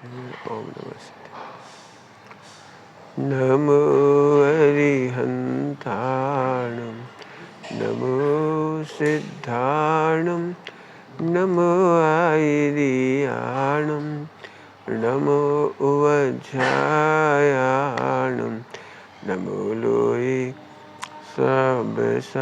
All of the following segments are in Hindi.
ओम नमस्ते। नमो अरिहन्ताणं नमो सिद्धाणं नमो आयर्याणं नमो उवज्झायाणं नमो लोये सबसाहूर्णम्।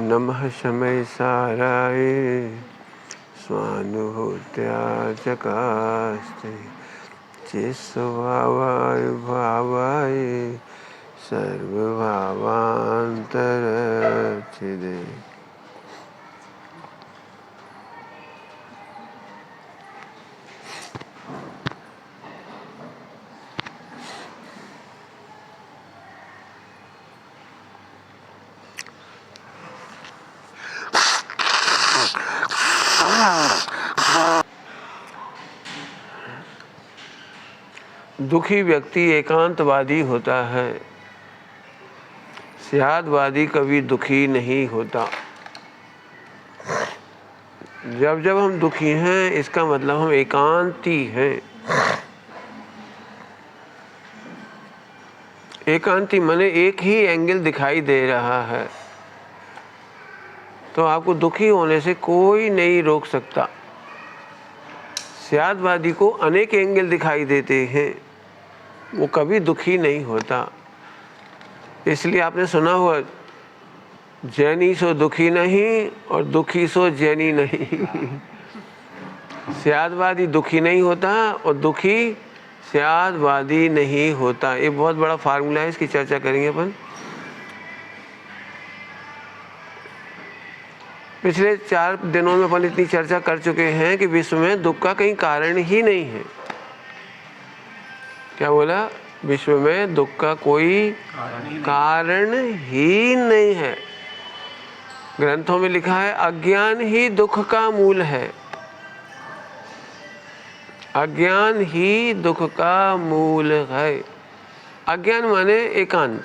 नमः शमय साराय स्वानुभूत्याचकास्ते चिस्वभावाय भावाय सर्वभावान्तरच्छिदे। दुखी व्यक्ति एकांतवादी होता है, स्यादवादी कभी दुखी नहीं होता। जब जब हम दुखी हैं इसका मतलब हम एकांती हैं। एकांती माने एक ही एंगल दिखाई दे रहा है, तो आपको दुखी होने से कोई नहीं रोक सकता। स्यादवादी को अनेक एंगल दिखाई देते हैं, वो कभी दुखी नहीं होता। इसलिए आपने सुना हुआ, जैनी सो दुखी नहीं और दुखी सो जैनी नहीं। स्यादवादी दुखी नहीं होता और दुखी स्यादवादी नहीं होता। ये बहुत बड़ा फार्मूला है, इसकी चर्चा करेंगे अपन। पिछले 4 दिनों में अपन इतनी चर्चा कर चुके हैं कि विश्व में दुख का कहीं कारण ही नहीं है। क्या बोला? विश्व में दुख का कोई कारण ही नहीं है। ग्रंथों में लिखा है अज्ञान ही दुख का मूल है। अज्ञान ही दुख का मूल है। अज्ञान माने एकांत।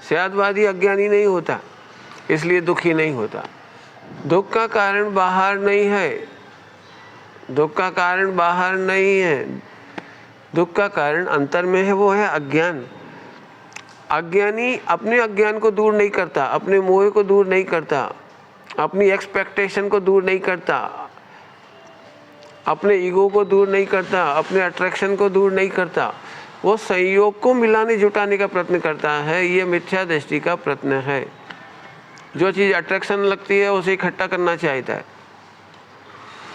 स्यादवादी अज्ञानी नहीं होता, इसलिए दुखी नहीं होता। दुख का कारण बाहर नहीं है। दुख का कारण बाहर नहीं है। दुख का कारण अंतर में है, वो है अज्ञान। अज्ञानी अपने अज्ञान को दूर नहीं करता, अपने मोह को दूर नहीं करता, अपनी एक्सपेक्टेशन को दूर नहीं करता, अपने ईगो को दूर नहीं करता, अपने अट्रैक्शन को दूर नहीं करता। वो संयोग को मिलाने जुटाने का प्रयत्न करता है। ये मिथ्या दृष्टि का प्रयत्न है। जो चीज़ अट्रैक्शन लगती है उसे इकट्ठा करना चाहता है।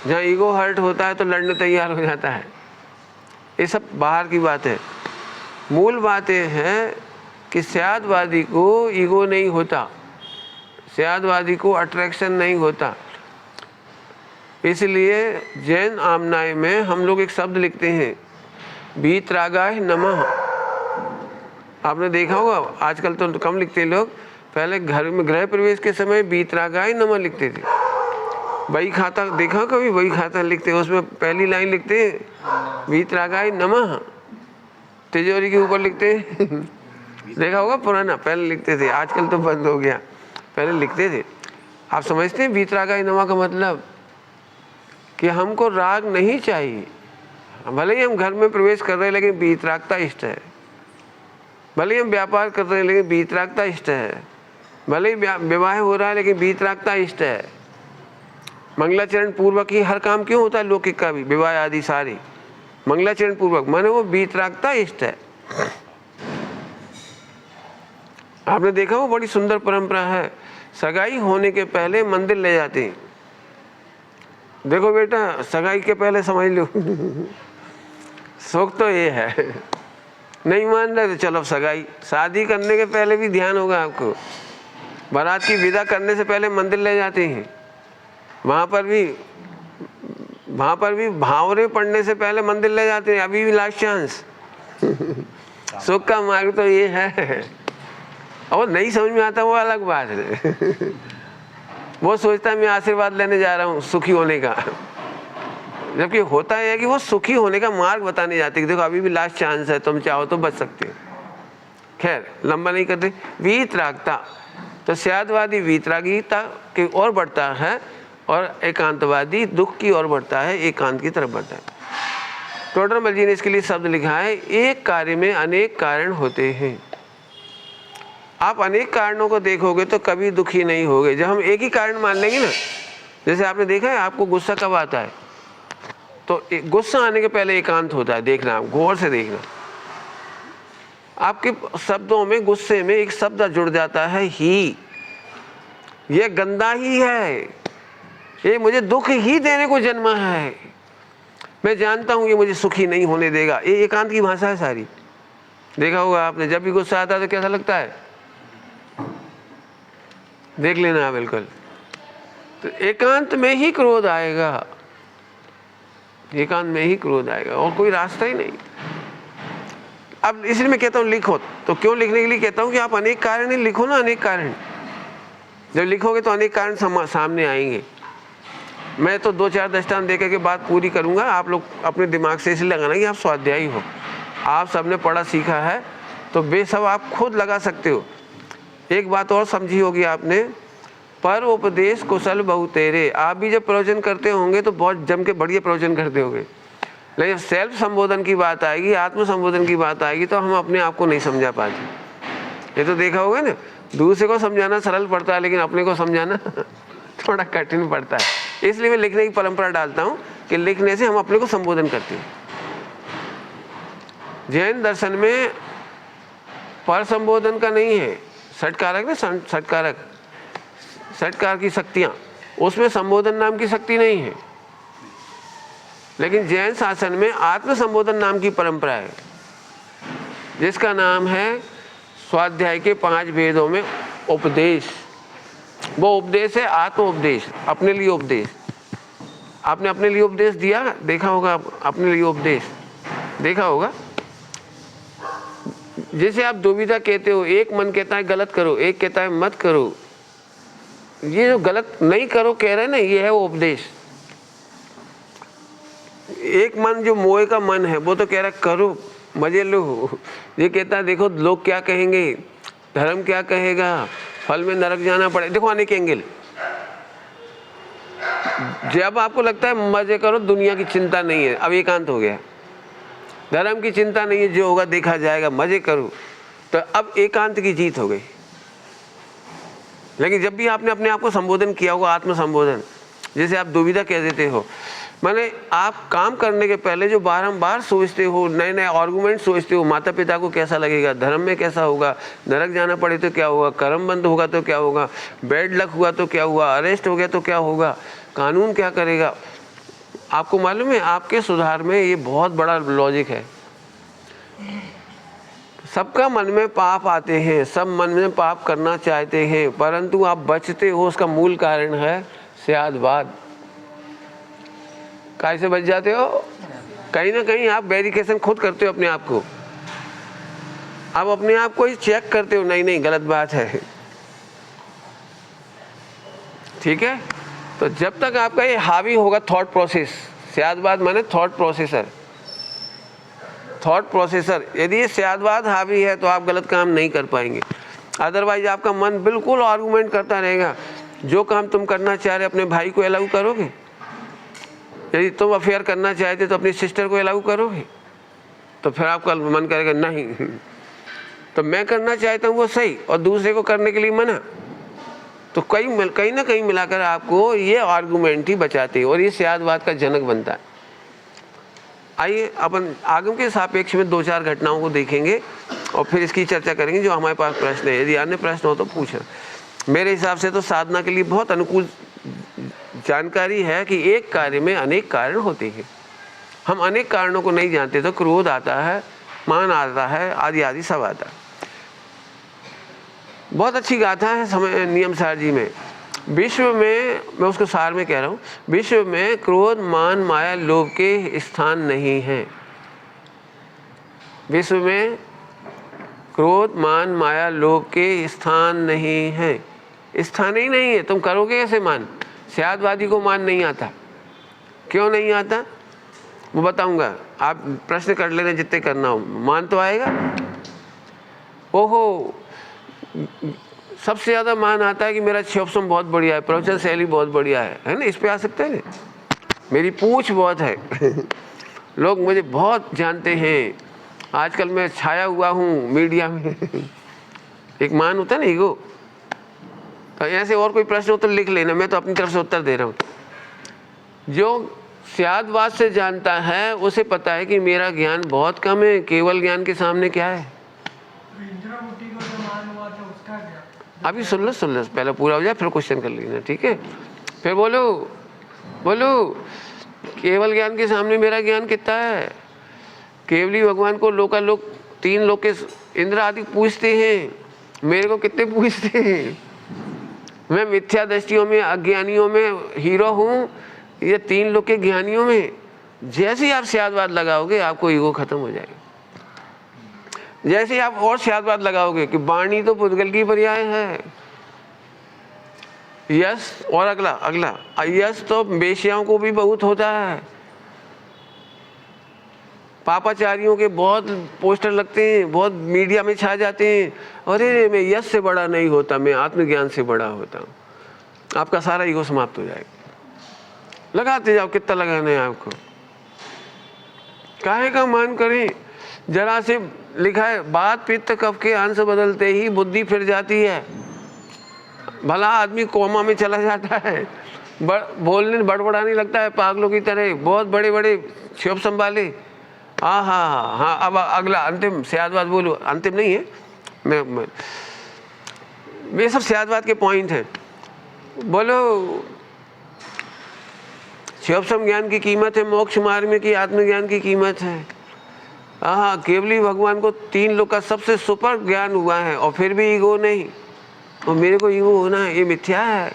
जहाँ ईगो हर्ट होता है तो लड़ने तैयार हो जाता है। ये सब बाहर की बात है। मूल बात यह है कि स्यादवादी को ईगो नहीं होता, स्यादवादी को अट्रैक्शन नहीं होता। इसलिए जैन आमनाय में हम लोग एक शब्द लिखते हैं, वीतरागाय नमः। आपने देखा होगा, आजकल तो कम लिखते लोग। पहले घर में गृह प्रवेश के समय वीतरागाय नमः लिखते थे। बही खाता देखा कभी? बही खाता लिखते, उसमें पहली लाइन लिखते हैं वीतरागाय नमः। तिजोरी के ऊपर लिखते हैं। देखा होगा, पुराना पहले लिखते थे, आजकल तो बंद हो गया, पहले लिखते थे। आप समझते हैं वीतरागाय नमः का मतलब? कि हमको राग नहीं चाहिए। भले ही हम घर में प्रवेश कर रहे हैं लेकिन वीतरागता इष्ट है। भले ही हम व्यापार कर रहे हैं लेकिन वीतरागता इष्ट है। भले ही विवाह हो रहा है लेकिन वीतरागता इष्ट है। मंगलाचरण पूर्वक ही हर काम क्यों होता है, लौकिक का भी, विवाह आदि सारे मंगलाचरण पूर्वक, माने वो वीतरागता इष्ट है। आपने देखा वो बड़ी सुंदर परंपरा है, सगाई होने के पहले मंदिर ले जाते हैं। देखो बेटा, सगाई के पहले समझ लो शौक तो ये है, नहीं मान रहे तो चलो सगाई। शादी करने के पहले भी ध्यान होगा आपको, बारात की विदा करने से पहले मंदिर ले जाते हैं, वहाँ पर भी भावरे पढ़ने से पहले मंदिर ले जाते हैं, अभी भी लास्ट चांस सुख का मार्ग तो ये है। और नहीं समझ में आता वो अलग बात है वो सोचता है मैं आशीर्वाद लेने जा रहा हूँ सुखी होने का, जबकि होता है कि वो सुखी होने का मार्ग बताने जाते कि देखो अभी भी लास्ट चांस है, तुम चाहो तो बच सकते हो। खैर लंबा नहीं करते। वीतरागता, तो स्यादवादी वीतरागीता की ओर बढ़ता है और एकांतवादी दुख की ओर बढ़ता है, एकांत की तरफ बढ़ता है। टोडरमल जी ने इसके लिए शब्द लिखा है, एक कार्य में अनेक कारण होते हैं। आप अनेक कारणों को देखोगे तो कभी दुखी नहीं होगे। जब हम एक ही कारण मान लेंगे ना, जैसे आपने देखा है आपको गुस्सा कब आता है, तो गुस्सा आने के पहले एकांत होता है, देखना आप गौर से देखना, आपके शब्दों में गुस्से में एक शब्द जुड़ जाता है ही, ये गंदा ही है, ये मुझे दुख ही देने को जन्मा है, मैं जानता हूं ये मुझे सुखी नहीं होने देगा। ये एकांत की भाषा है सारी। देखा होगा आपने, जब भी गुस्सा आता है तो कैसा लगता है, देख लेना बिल्कुल। तो एकांत में ही क्रोध आएगा, एकांत में ही क्रोध आएगा, और कोई रास्ता ही नहीं। अब इसलिए मैं कहता हूँ लिखो, तो क्यों लिखने के लिए कहता हूँ कि आप अनेक कारण ही लिखो ना, अनेक कारण। जब लिखोगे तो अनेक कारण सामने आएंगे। मैं तो 2-4 दृष्टांत देकर के बात पूरी करूंगा, आप लोग अपने दिमाग से इसलिए लगाना कि आप स्वाध्यायी हो, आप सबने पढ़ा सीखा है, तो बेशक आप खुद लगा सकते हो। एक बात और समझी होगी आपने, पर उपदेश कुशल बहु तेरे। आप भी जब प्रवचन करते होंगे तो बहुत जम के बढ़िया प्रवचन करते होंगे, लेकिन सेल्फ संबोधन की बात आएगी, आत्म संबोधन की बात आएगी तो हम अपने आप को नहीं समझा पाते। ये तो देखा होगा ना, दूसरे को समझाना सरल पड़ता है लेकिन अपने को समझाना थोड़ा कठिन पड़ता है। इसलिए मैं लिखने की परंपरा डालता हूँ कि लिखने से हम अपने को संबोधन करते हैं। जैन दर्शन में पर संबोधन का नहीं है, षटकारक ना, षटकारक, षटकार की शक्तियाँ, उसमें संबोधन नाम की शक्ति नहीं है। लेकिन जैन शासन में आत्म संबोधन नाम की परंपरा है, जिसका नाम है स्वाध्याय के 5 वेदों में उपदेश। वो उपदेश है आत्म उपदेश, अपने लिए उपदेश। आपने अपने लिए उपदेश दिया, देखा होगा, अपने लिए उपदेश देखा होगा। जैसे आप दुविधा कहते हो, एक मन कहता है गलत करो, एक कहता है मत करो। ये जो गलत नहीं करो कह रहे हैं ना, ये है वो उपदेश। एक मन जो मोह का मन है वो तो कह रहा है करो, मजे लो। ये कहता है देखो लोग क्या कहेंगे, धर्म क्या कहेगा, फल में नरक जाना पड़े। देखो अनेक एंगल। जब आपको लगता है मजे करो, दुनिया की चिंता नहीं है, अब एकांत हो गया, धर्म की चिंता नहीं है, जो होगा देखा जाएगा, मजे करो, तो अब एकांत की जीत हो गई। लेकिन जब भी आपने अपने आप को संबोधन किया होगा, आत्म संबोधन, जैसे आप दुविधा कह देते हो, माने आप काम करने के पहले जो बारंबार सोचते हो, नए नए आर्गुमेंट सोचते हो, माता पिता को कैसा लगेगा, धर्म में कैसा होगा, नरक जाना पड़े तो क्या होगा, कर्म बंद होगा तो क्या होगा, बैड लक हुआ तो क्या हुआ, अरेस्ट हो गया तो क्या होगा, कानून क्या करेगा। आपको मालूम है आपके सुधार में ये बहुत बड़ा लॉजिक है। सबका मन में पाप आते हैं, सब मन में पाप करना चाहते हैं, परंतु आप बचते हो, उसका मूल कारण है स्यादवाद। कैसे बच जाते हो? कहीं ना कहीं आप वेरिफिकेशन खुद करते हो अपने आप को, आप अपने आप को ही चेक करते हो, नहीं नहीं गलत बात है, ठीक है। तो जब तक आपका ये हावी होगा थॉट प्रोसेस, स्यादवाद माने थॉट प्रोसेसर, थॉट प्रोसेसर, यदि ये स्यादवाद हावी है तो आप गलत काम नहीं कर पाएंगे। अदरवाइज आपका मन बिल्कुल आर्गुमेंट करता रहेगा। जो काम तुम करना चाह रहे अपने भाई को अलाउ करोगे? यदि तुम अफेयर करना चाहते तो अपनी सिस्टर को अलाउ करोगे? तो फिर आपका मन करेगा नहीं, तो मैं करना चाहता हूँ वो सही और दूसरे को करने के लिए मना, तो कहीं ना कहीं मिलाकर आपको ये आर्गूमेंट ही बचाते हैं और ये स्यादवाद का जनक बनता है। आइए अपन आगम के सापेक्ष में 2-4 घटनाओं को देखेंगे और फिर इसकी चर्चा करेंगे जो हमारे पास प्रश्न है। यदि अन्य प्रश्न हो तो पूछें। मेरे हिसाब से तो साधना के लिए बहुत अनुकूल जानकारी है कि एक कार्य में अनेक कारण होते हैं। हम अनेक कारणों को नहीं जानते तो क्रोध आता है, मान आता है, आदि आदि सब आता है। बहुत अच्छी गाथा है समय नियम सार जी में। विश्व में, मैं उसको सार में कह रहा हूँ, विश्व में क्रोध मान माया लोभ के स्थान नहीं है। विश्व में क्रोध मान माया लोभ के स्थान नहीं है, स्थान ही नहीं है। तुम करोगे कैसे मान? स्यादवादी को मान नहीं आता। क्यों नहीं आता वो बताऊंगा, आप प्रश्न कर लेना जितने करना हो। मान तो आएगा। ओहो, सबसे ज़्यादा मान आता है कि मेरा क्षोभसम बहुत बढ़िया है, प्रवचन शैली बहुत बढ़िया है ना, इस पे आ सकते हैं। मेरी पूछ बहुत है लोग मुझे बहुत जानते हैं, आजकल मैं छाया हुआ हूँ मीडिया में एक मान होता है ना, ईगो। तो ऐसे और कोई प्रश्न हो तो लिख लेना, मैं तो अपनी तरफ से उत्तर दे रहा हूँ। जो स्यादवाद से जानता है उसे पता है कि मेरा ज्ञान बहुत कम है, केवल ज्ञान के सामने क्या है। अभी सुन लो पहले पूरा हो जाए फिर क्वेश्चन कर लेना, ठीक है? फिर बोलो केवल ज्ञान के सामने मेरा ज्ञान कितना है? केवली भगवान को लोकालोक 3 लोक के इंद्र आदि पूछते हैं, मेरे को कितने पूछते हैं? मैं मिथ्या दृष्टियों में, अज्ञानियों में हीरो हूँ, ये 3 लोक के ज्ञानियों में। जैसे ही आप स्यादवाद लगाओगे आपको ईगो खत्म हो जाएगा। जैसे ही आप और स्यादवाद लगाओगे कि वाणी तो पुद्गल की पर्याय है, यश और अगला यश तो वेश्याओं को भी बहुत होता है। पापाचारियों के बहुत पोस्टर लगते हैं, बहुत मीडिया में छा जाते हैं, अरे मैं यश से बड़ा नहीं होता, मैं आत्मज्ञान से बड़ा होता हूँ। आपका सारा ईगो समाप्त हो जाएगा। लगाते जाओ, कितना लगाना है आपको। काहे का मान करें? जरा से लिखा है, बात पित्त कफ के अंश बदलते ही बुद्धि फिर जाती है। भला आदमी कोमा में चला जाता है, बोलने बड़बड़ाने लगता है पागलों की तरह, बहुत बड़े बड़े क्षोभ संभाले। हाँ, अब अगला अंतिम स्यादवाद बोलो। अंतिम नहीं है, मैं सब स्यादवाद के पॉइंट हैं। बोलो, क्षोभसम ज्ञान की कीमत है मोक्ष मार्ग में कि आत्मज्ञान की कीमत है? हाँ, केवली भगवान को 3 लोक का सबसे सुपर ज्ञान हुआ है और फिर भी ईगो नहीं, और मेरे को ईगो होना है, ये मिथ्या है।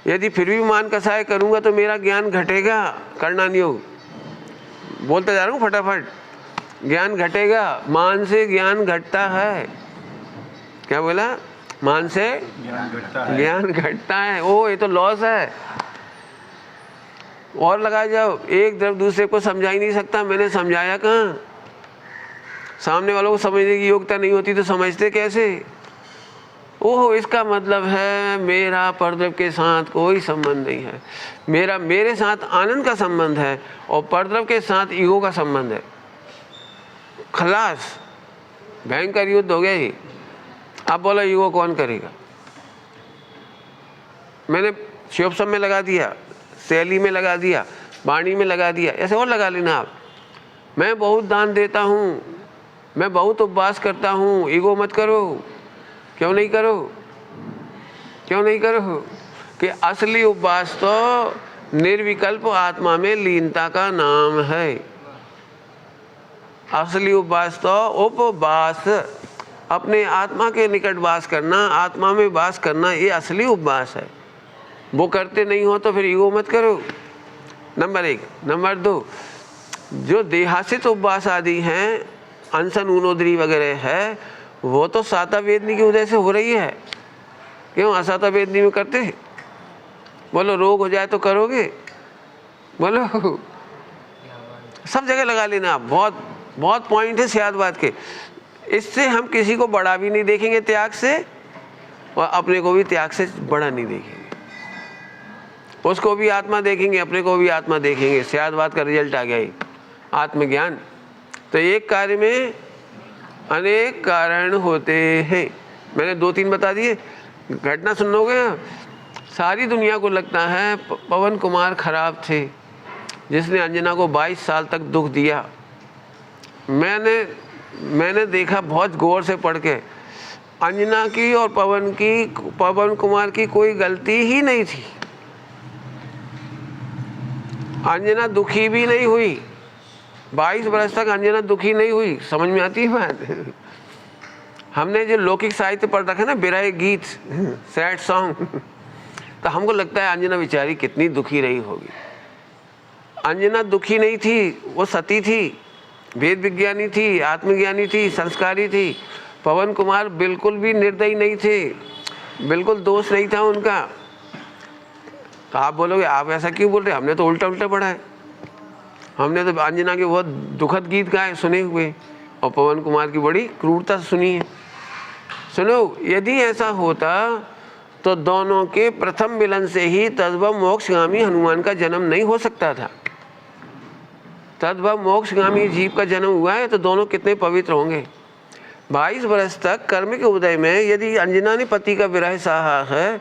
यदि फिर भी मान कसाय करूँगा तो मेरा ज्ञान घटेगा। करना नहीं हो, बोलते जा रहा हूँ फटाफट। ज्ञान घटेगा, मान से ज्ञान घटता है। क्या बोला? मान से ज्ञान घटता है। ओ, ये तो लॉस है। और लगा जाओ, एक तरफ दूसरे को समझा ही नहीं सकता। मैंने समझाया कहाँ? सामने वालों को समझने की योग्यता नहीं होती तो समझते कैसे? ओहो, इसका मतलब है मेरा परद्रव्य के साथ कोई संबंध नहीं है, मेरे साथ आनंद का संबंध है और परद्रव्य के साथ ईगो का संबंध है। खलास, भयंकर युद्ध हो गया ही। अब बोलो ईगो कौन करेगा? मैंने क्षोभसम में लगा दिया, शैली में लगा दिया, वाणी में लगा दिया, ऐसे और लगा लेना आप। मैं बहुत दान देता हूँ, मैं बहुत उपवास करता हूँ, ईगो मत करो। क्यों नहीं करो? कि असली उपवास तो निर्विकल्प आत्मा में लीनता का नाम है। असली उपवास तो उपवास, अपने आत्मा के निकट वास करना, आत्मा में वास करना, ये असली उपवास है। वो करते नहीं हो तो फिर ईगो मत करो। नंबर 1। नंबर 2, जो देहासित उपवास आदि हैं, अनशन ऊनोदरी वगैरह है, वो तो साता वेदनी की वजह से हो रही है। क्यों असाता वेदनी में करते हैं? बोलो, रोग हो जाए तो करोगे? बोलो, सब जगह लगा लेना। बहुत पॉइंट है स्यादवाद के। इससे हम किसी को बड़ा भी नहीं देखेंगे त्याग से, और अपने को भी त्याग से बड़ा नहीं देखेंगे। उसको भी आत्मा देखेंगे, अपने को भी आत्मा देखेंगे। स्यादवाद का रिजल्ट आ गया ही, आत्मज्ञान। तो एक कार्य में अनेक कारण होते हैं। मैंने 2-3 बता दिए। घटना सुनोगे, सारी दुनिया को लगता है पवन कुमार खराब थे जिसने अंजना को 22 साल तक दुख दिया। मैंने देखा बहुत गौर से पढ़ के, अंजना की और पवन कुमार की कोई गलती ही नहीं थी। अंजना दुखी भी नहीं हुई, 22 बरस तक अंजना दुखी नहीं हुई। समझ में आती है बात? हमने जो लौकिक साहित्य पढ़ रखा है ना, विरह गीत, सैड सॉन्ग, तो हमको लगता है अंजना बेचारी कितनी दुखी रही होगी। अंजना दुखी नहीं थी, वो सती थी, वेद विज्ञानी थी, आत्मज्ञानी थी, संस्कारी थी। पवन कुमार बिल्कुल भी निर्दयी नहीं थे, बिल्कुल दोष नहीं था उनका। तो आप बोलोगे आप ऐसा क्यों बोल रहे? हमने तो उल्टा उल्टा पढ़ा है। हमने तो अंजना के बहुत दुखद गीत गाए सुने हुए, और पवन कुमार की बड़ी क्रूरता सुनी है। सुनो, यदि ऐसा होता तो दोनों के प्रथम मिलन से ही तद्भव मोक्षगामी हनुमान का जन्म नहीं हो सकता था। तद्भव मोक्षगामी जीव का जन्म हुआ है तो दोनों कितने पवित्र होंगे। 22 वर्ष तक कर्म के उदय में यदि अंजना ने पति का विरह सहा है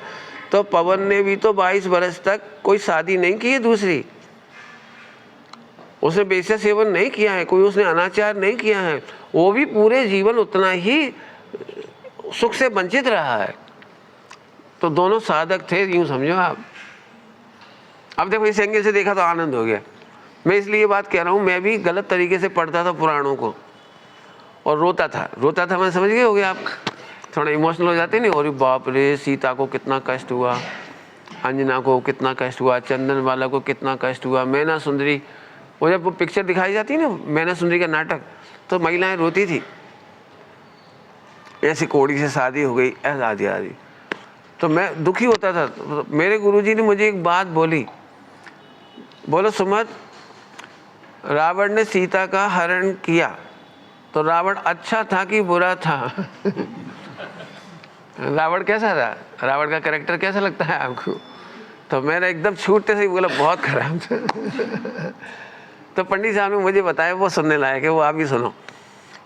तो पवन ने भी तो 22 वर्ष तक कोई शादी नहीं की है दूसरी। उसने वेश्या सेवन नहीं किया है, कोई उसने अनाचार नहीं किया है। वो भी पूरे जीवन उतना ही सुख से वंचित रहा है। तो दोनों साधक थे, यूं समझो आप। अब देखो इस एंगल से देखा तो आनंद हो गया। मैं इसलिए बात कह रहा हूँ, मैं भी गलत तरीके से पढ़ता था पुराणों को और रोता था। मैं समझ गए होगे आप, थोड़ा इमोशनल हो जाते नहीं। और बाप रे, सीता को कितना कष्ट हुआ, अंजना को कितना कष्ट हुआ, चंदन वाला को कितना कष्ट हुआ, मैना सुंदरी। वो जब वो पिक्चर दिखाई जाती है ना, मैना सुंदरी का नाटक, तो महिलाएं रोती थी, ऐसी कोड़ी से शादी हो गई, ऐसा आदि। तो मैं दुखी होता था। तो मेरे गुरुजी ने मुझे एक बात बोली, बोलो सुमत, रावण ने सीता का हरण किया तो रावण अच्छा था कि बुरा था? रावण कैसा था? रावण का कैरेक्टर कैसा लगता है आपको? तो मैंने एकदम छूटते से ही बोला बहुत खराब था। तो पंडित साहब ने मुझे बताया, वो सुनने लायक है, वो आप भी सुनो।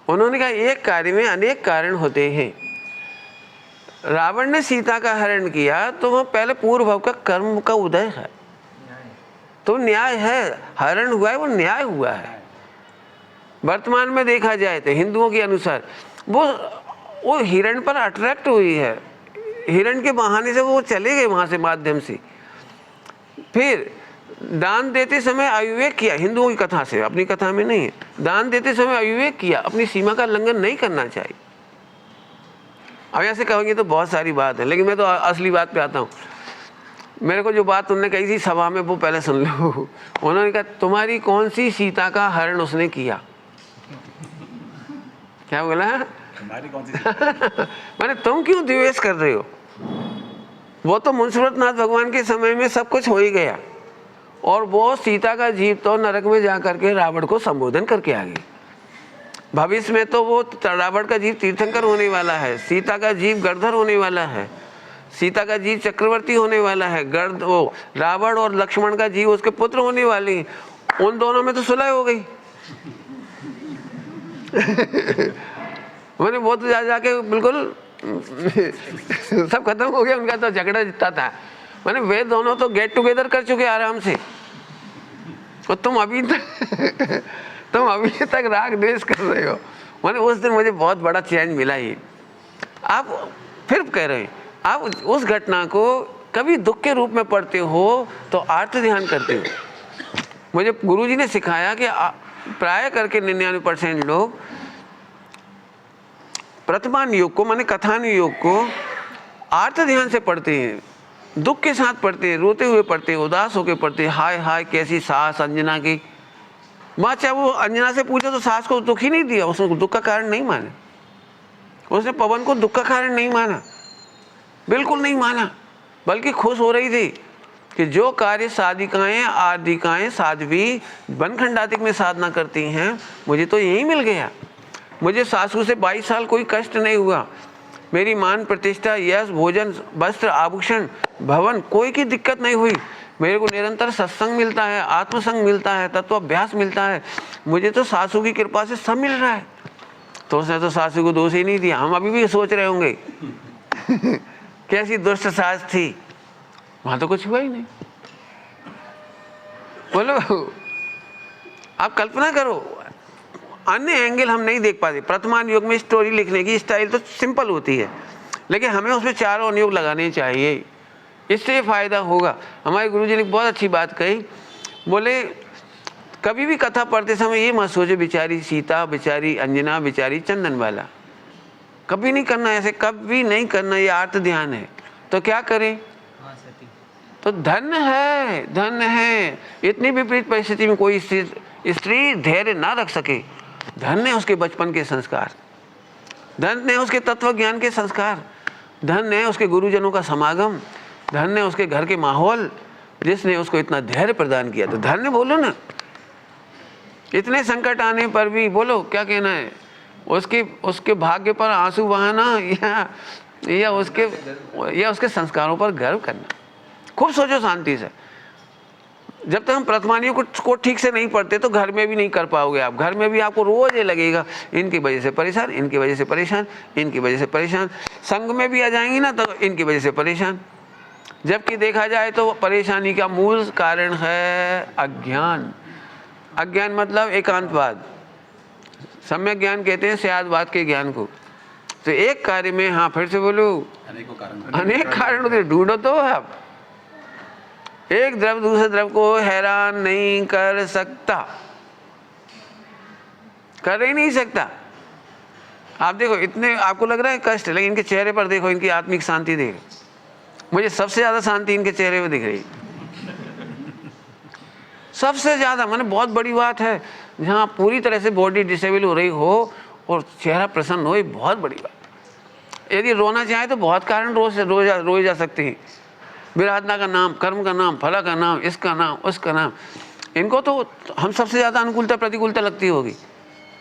उन्होंने कहा एक कार्य में अनेक कारण होते हैं। रावण ने सीता का हरण किया तो वह पहले पूर्व भाव का कर्म का उदय है, तो न्याय है। हरण हुआ है वो न्याय हुआ है। वर्तमान में देखा जाए तो हिंदुओं के अनुसार वो हिरण पर अट्रैक्ट हुई है, हिरण के बहाने से वो चले गए वहां से माध्यम से। फिर दान देते समय अविवेक किया, हिंदुओं की कथा से, अपनी कथा में नहीं है। दान देते समय अविवेक किया, अपनी सीमा का उल्लंघन नहीं करना चाहिए। अब ऐसे कहोगे तो बहुत सारी बात है, लेकिन मैं तो असली बात पे आता हूँ। मेरे को जो बात उन्होंने कही थी सभा में, वो पहले सुन लो। उन्होंने कहा तुम्हारी कौन सी सीता का हरण उसने किया? क्या बोला? तुम्हारी कौन सी? मैंने तुम क्यों द्वेष कर रहे हो? वो तो मुंशीरतनाथ भगवान के समय में सब कुछ हो ही गया, और वो सीता का जीव तो नरक में जा करके रावण को संबोधन करके आ गई। भविष्य में तो वो रावण का जीव तीर्थंकर होने वाला है, सीता का जीव गणधर होने वाला है, सीता का जीव चक्रवर्ती होने वाला है, वो रावण और लक्ष्मण का जीव उसके पुत्र होने वाले हैं। उन दोनों में तो सुलह हो गई। मैंने वो तो जाके बिल्कुल सब खत्म हो गया, उनका तो झगड़ा जितना था। मैंने वे दोनों तो गेट टुगेदर कर चुके आराम से, और तुम अभी तक राग द्वेष कर रहे हो। मैंने उस दिन मुझे बहुत बड़ा चेंज मिला। ही आप फिर कह रहे हैं, आप उस घटना को कभी दुख के रूप में पढ़ते हो तो आर्त ध्यान करते हो। मुझे गुरुजी ने सिखाया कि प्राय करके 99% लोग प्रतिमान योग को, माने कथान योग को आर्त ध्यान से पढ़ते हैं, दुख के साथ पढ़ते हैं, रोते हुए पढ़ते हैं, उदास होकर पढ़ते हैं। हाय हाय कैसी सास अंजना की। माँ चाहे वो अंजना से पूछे तो सास को दुख ही नहीं दिया, उसने दुख का कारण नहीं माना, उसने पवन को दुख का कारण नहीं माना, बिल्कुल नहीं माना, बल्कि खुश हो रही थी कि जो कार्य साधिकाएं आदिकाएं साध्वी बनखंडातिक में साधना करती हैं, मुझे तो यही मिल गया। मुझे सासू से 22 साल कोई कष्ट नहीं हुआ। मेरी मान प्रतिष्ठा, यश, भोजन, वस्त्र, आभूषण, भवन, कोई की दिक्कत नहीं हुई। मेरे को निरंतर सत्संग मिलता है, आत्मसंग मिलता है, तत्व अभ्यास मिलता है। मुझे तो सासू की कृपा से सब मिल रहा है। तो उसने तो सासू को दोष ही नहीं दिया। हम अभी भी सोच रहे होंगे कैसी दुष्ट सास थी, वहां तो कुछ हुआ ही नहीं। बोलो, आप कल्पना करो, अन्य एंगल हम नहीं देख पाते। वर्तमान युग में स्टोरी लिखने की स्टाइल तो सिंपल होती है, लेकिन हमें उसमें चारों अनुयोग लगाने चाहिए, इससे फायदा होगा। हमारे गुरुजी ने बहुत अच्छी बात कही, बोले कभी भी कथा पढ़ते समय ये मत सोचो बेचारी सीता, बेचारी अंजना, बेचारी चंदनबाला, कभी नहीं करना ऐसे, कभी नहीं करना। ये आर्त ध्यान है। तो क्या करें? तो धन्य है, धन्य है। इतनी विपरीत परिस्थिति में कोई स्त्री धैर्य ना रख सके, धन्य है उसके बचपन के संस्कार, धन्य है उसके तत्व ज्ञान के संस्कार, धन्य है उसके गुरुजनों का समागम, धन्य है उसके घर के माहौल जिसने उसको इतना धैर्य प्रदान किया। तो धन्य बोलो ना। इतने संकट आने पर भी बोलो क्या कहना है, उसके भाग्य पर आंसू बहाना या उसके संस्कारों पर गर्व करना। खूब सोचो शांति से। जब तक हम प्रथमानियों को ठीक से नहीं पढ़ते तो घर में भी नहीं कर पाओगे आप। घर में भी आपको रोज ये लगेगा इनकी वजह से परेशान, इनकी वजह से परेशान, इनकी वजह से परेशान। संग में भी आ जाएंगी ना तो इनकी वजह से परेशान। जबकि देखा जाए तो परेशानी का मूल कारण है अज्ञान। अज्ञान मतलब एकांतवाद। सम्यक ज्ञान कहते हैं स्यादवाद के ज्ञान को। तो एक कार्य में, हाँ फिर से बोलो, अनेक कारण होते, ढूंढो तो आप। एक द्रव दूसरे द्रव को हैरान नहीं कर सकता, कर ही नहीं सकता। आप देखो, इतने आपको लग रहा है कष्ट, लेकिन इनके चेहरे पर देखो, इनकी आत्मिक शांति देखो। मुझे सबसे ज्यादा शांति इनके चेहरे पर दिख रही, सबसे ज्यादा। माने बहुत बड़ी बात है, जहाँ पूरी तरह से बॉडी डिसेबल हो रही हो और चेहरा प्रसन्न हो, ये बहुत बड़ी बात। यदि रोना चाहे तो बहुत कारण रोए जा सकते हैं। विराधना का नाम, कर्म का नाम, फला का नाम, इसका नाम, उसका नाम। इनको तो हम सबसे ज़्यादा अनुकूलता प्रतिकूलता लगती होगी।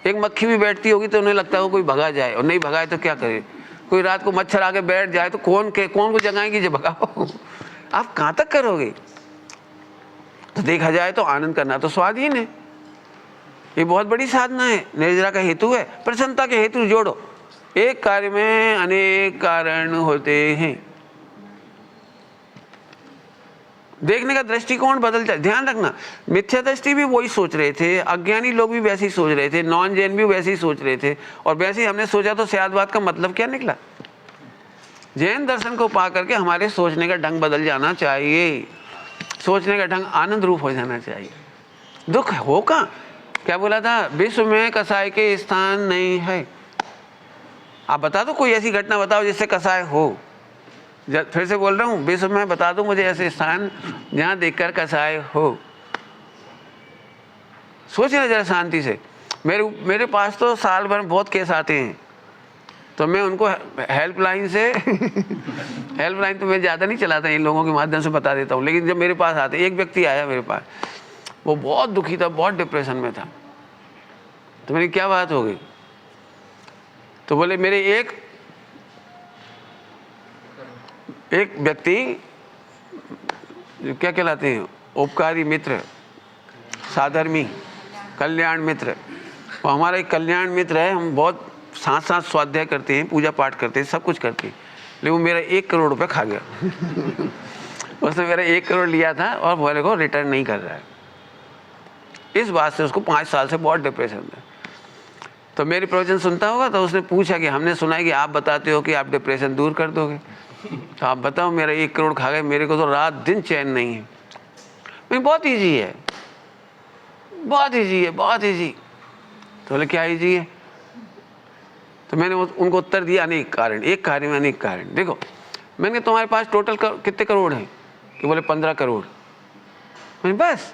एक मक्खी भी बैठती होगी तो उन्हें लगता है कोई भगा जाए, और नहीं भगाए तो क्या करे। कोई रात को मच्छर आके बैठ जाए तो कौन को जगाएगी जो भगाओ। आप कहाँ तक करोगे। तो देखा जाए तो आनंद करना तो स्वाधीन है, ये बहुत बड़ी साधना है। निर्जरा का हेतु है, प्रसन्नता के हेतु जोड़ो। एक कार्य में अनेक कारण होते हैं। देखने का दृष्टिकोण बदल जाए। ध्यान रखना, मिथ्या दृष्टि भी वही सोच रहे थे, अज्ञानी लोग भी वैसे ही सोच रहे थे, नॉन जैन भी वैसे ही सोच रहे थे, और वैसे ही हमने सोचा। तो स्यादवाद का मतलब क्या निकला? जैन दर्शन को पा करके हमारे सोचने का ढंग बदल जाना चाहिए, सोचने का ढंग आनंद रूप हो जाना चाहिए। दुख हो कहाँ? क्या बोला था? विश्व में कसाई के स्थान नहीं है। आप बता दो, कोई ऐसी घटना बताओ जिससे कसाय हो। फिर से बोल रहा हूँ, विश्व में बता दो मुझे ऐसे स्थान जहाँ देखकर कसाय हो। सोचिए जरा शांति से। मेरे पास तो साल भर बहुत केस आते हैं, तो मैं उनको हेल्पलाइन से हेल्पलाइन तो मैं ज़्यादा नहीं चलाता, इन लोगों के माध्यम से बता देता हूँ। लेकिन जब मेरे पास आते, एक व्यक्ति आया मेरे पास, वो बहुत दुखी था, बहुत डिप्रेशन में था। तो मेरी क्या बात हो गई? तो बोले मेरे एक व्यक्ति क्या कहलाते हैं, उपकारी मित्र, साधर्मी, कल्याण मित्र। वो हमारा एक कल्याण मित्र है। हम बहुत साथ साथ स्वाध्याय करते हैं, पूजा पाठ करते हैं, सब कुछ करते हैं। लेकिन वो मेरा 1 करोड़ रुपये खा गया। उसने मेरा 1 करोड़ लिया था और बोले को रिटर्न नहीं कर रहा है। इस बात से उसको 5 साल से बहुत डिप्रेशन था। तो मेरी प्रवचन सुनता होगा, तो उसने पूछा कि हमने सुना है कि आप बताते हो कि आप डिप्रेशन दूर कर दोगे, तो आप बताओ, मेरा 1 करोड़ खा गए, मेरे को तो रात दिन चैन नहीं है। बहुत ईजी है, बहुत ईजी है, बहुत ईजी। तो बोले क्या ईजी है? तो मैंने उनको उत्तर दिया अनेक कारण, एक कार्य में अनेक कारण। देखो, मैंने कहा तुम्हारे पास टोटल कितने करोड़ हैं? कि बोले 15 करोड़। मैंने बस,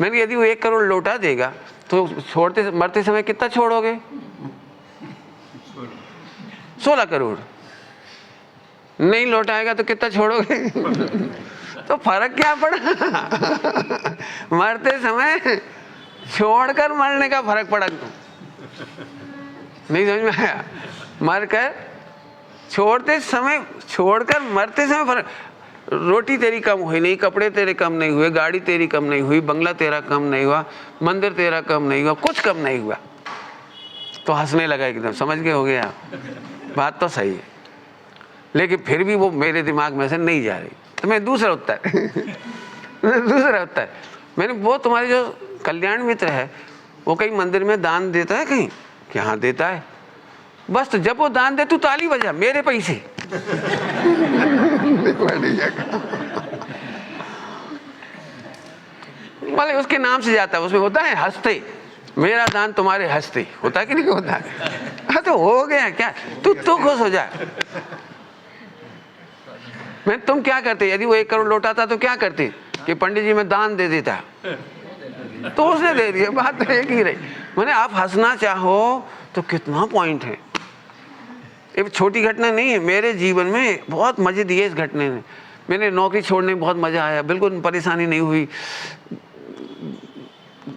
मैंने यदि वो 1 करोड़ लौटा देगा तो छोड़ते मरते समय कितना छोड़ोगे? 16 करोड़। नहीं लौटाएगा तो कितना छोड़ोगे? तो फर्क क्या पड़ा? मरते समय छोड़कर मरने का फर्क पड़ा। नहीं समझ में आया? मरकर छोड़कर मरते समय फर्क। रोटी तेरी कम हुई नहीं, कपड़े तेरे कम नहीं हुए, गाड़ी तेरी कम नहीं हुई, बंगला तेरा कम नहीं हुआ, मंदिर तेरा कम नहीं हुआ, कुछ कम नहीं हुआ। तो हंसने लगा एकदम, समझ गए हो गया? बात तो सही है। लेकिन फिर भी वो मेरे दिमाग में से नहीं जा रही। तो मैं दूसरा उत्तर दूसरा उत्तर मैंने, वो तुम्हारे जो कल्याण मित्र है वो कहीं मंदिर में दान देता है कहीं? कि हाँ देता है। बस तो जब वो दान दे तू ताली बजा, मेरे पैसे। भले उसके नाम से जाता है, उसमें होता है हंसते, मेरा दान तुम्हारे हंसते, होता है कि नहीं होता? हाँ तो हो गया क्या, तू खुश हो जा। मैं तुम क्या करते, यदि वो 1 करोड़ लौटाता तो क्या करते? कि पंडित जी मैं दान दे देता, तो उसने दे दिया, बात तो एक ही रही। मैंने आप हंसना चाहो तो कितना पॉइंट है। एक छोटी घटना नहीं है, मेरे जीवन में बहुत मजे दिए इस घटने ने। मैंने नौकरी छोड़ने में बहुत मजा आया, बिल्कुल परेशानी नहीं हुई।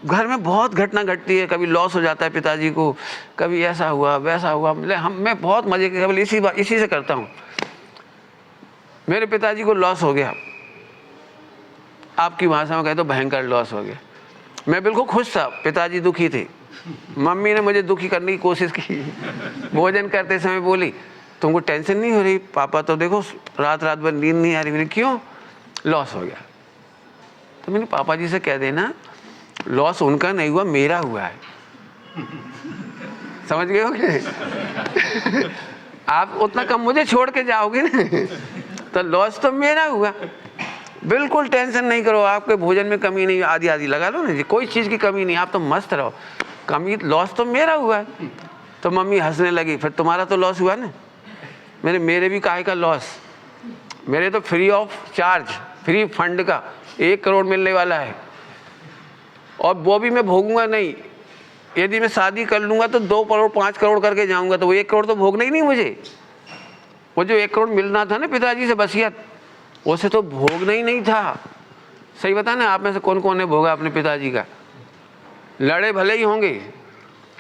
घर में बहुत घटना घटती है, कभी लॉस हो जाता है पिताजी को, कभी ऐसा हुआ वैसा हुआ। मैं बहुत मजे केवल इसी से करता हूँ। मेरे पिताजी को लॉस हो गया, आपकी भाषा में कहे तो भयंकर लॉस हो गया। मैं बिल्कुल खुश था, पिताजी दुखी थे। मम्मी ने मुझे दुखी करने की कोशिश की। भोजन करते समय बोली तुमको टेंशन नहीं हो रही? पापा तो देखो रात भर नींद नहीं आ रही। मैंने क्यों? लॉस हो गया। तो मैंने पापा जी से कह देना लॉस उनका नहीं हुआ, मेरा हुआ है। समझ गए हो कि आप उतना कम मुझे छोड़ के जाओगे ना, तो लॉस तो मेरा हुआ। बिल्कुल टेंशन नहीं करो, आपके भोजन में कमी नहीं, आधी लगा लो ना जी, कोई चीज़ की कमी नहीं, आप तो मस्त रहो। कमी लॉस तो मेरा हुआ है। तो मम्मी हंसने लगी, फिर तुम्हारा तो लॉस हुआ ना। मेरे भी काहे का लॉस, मेरे तो free of charge, free fund का 1 करोड़ मिलने वाला है, और वो भी मैं भोगूंगा नहीं। यदि मैं शादी कर लूँगा तो 2 करोड़ 5 करोड़ करके जाऊँगा, तो वो 1 करोड़ तो भोगना ही नहीं मुझे। वो जो 1 करोड़ मिलना था ना पिताजी से वसीयत, उसे तो भोगना ही नहीं था। सही बता ना, आप में से कौन कौन ने भोगा अपने पिताजी का? लड़े भले ही होंगे,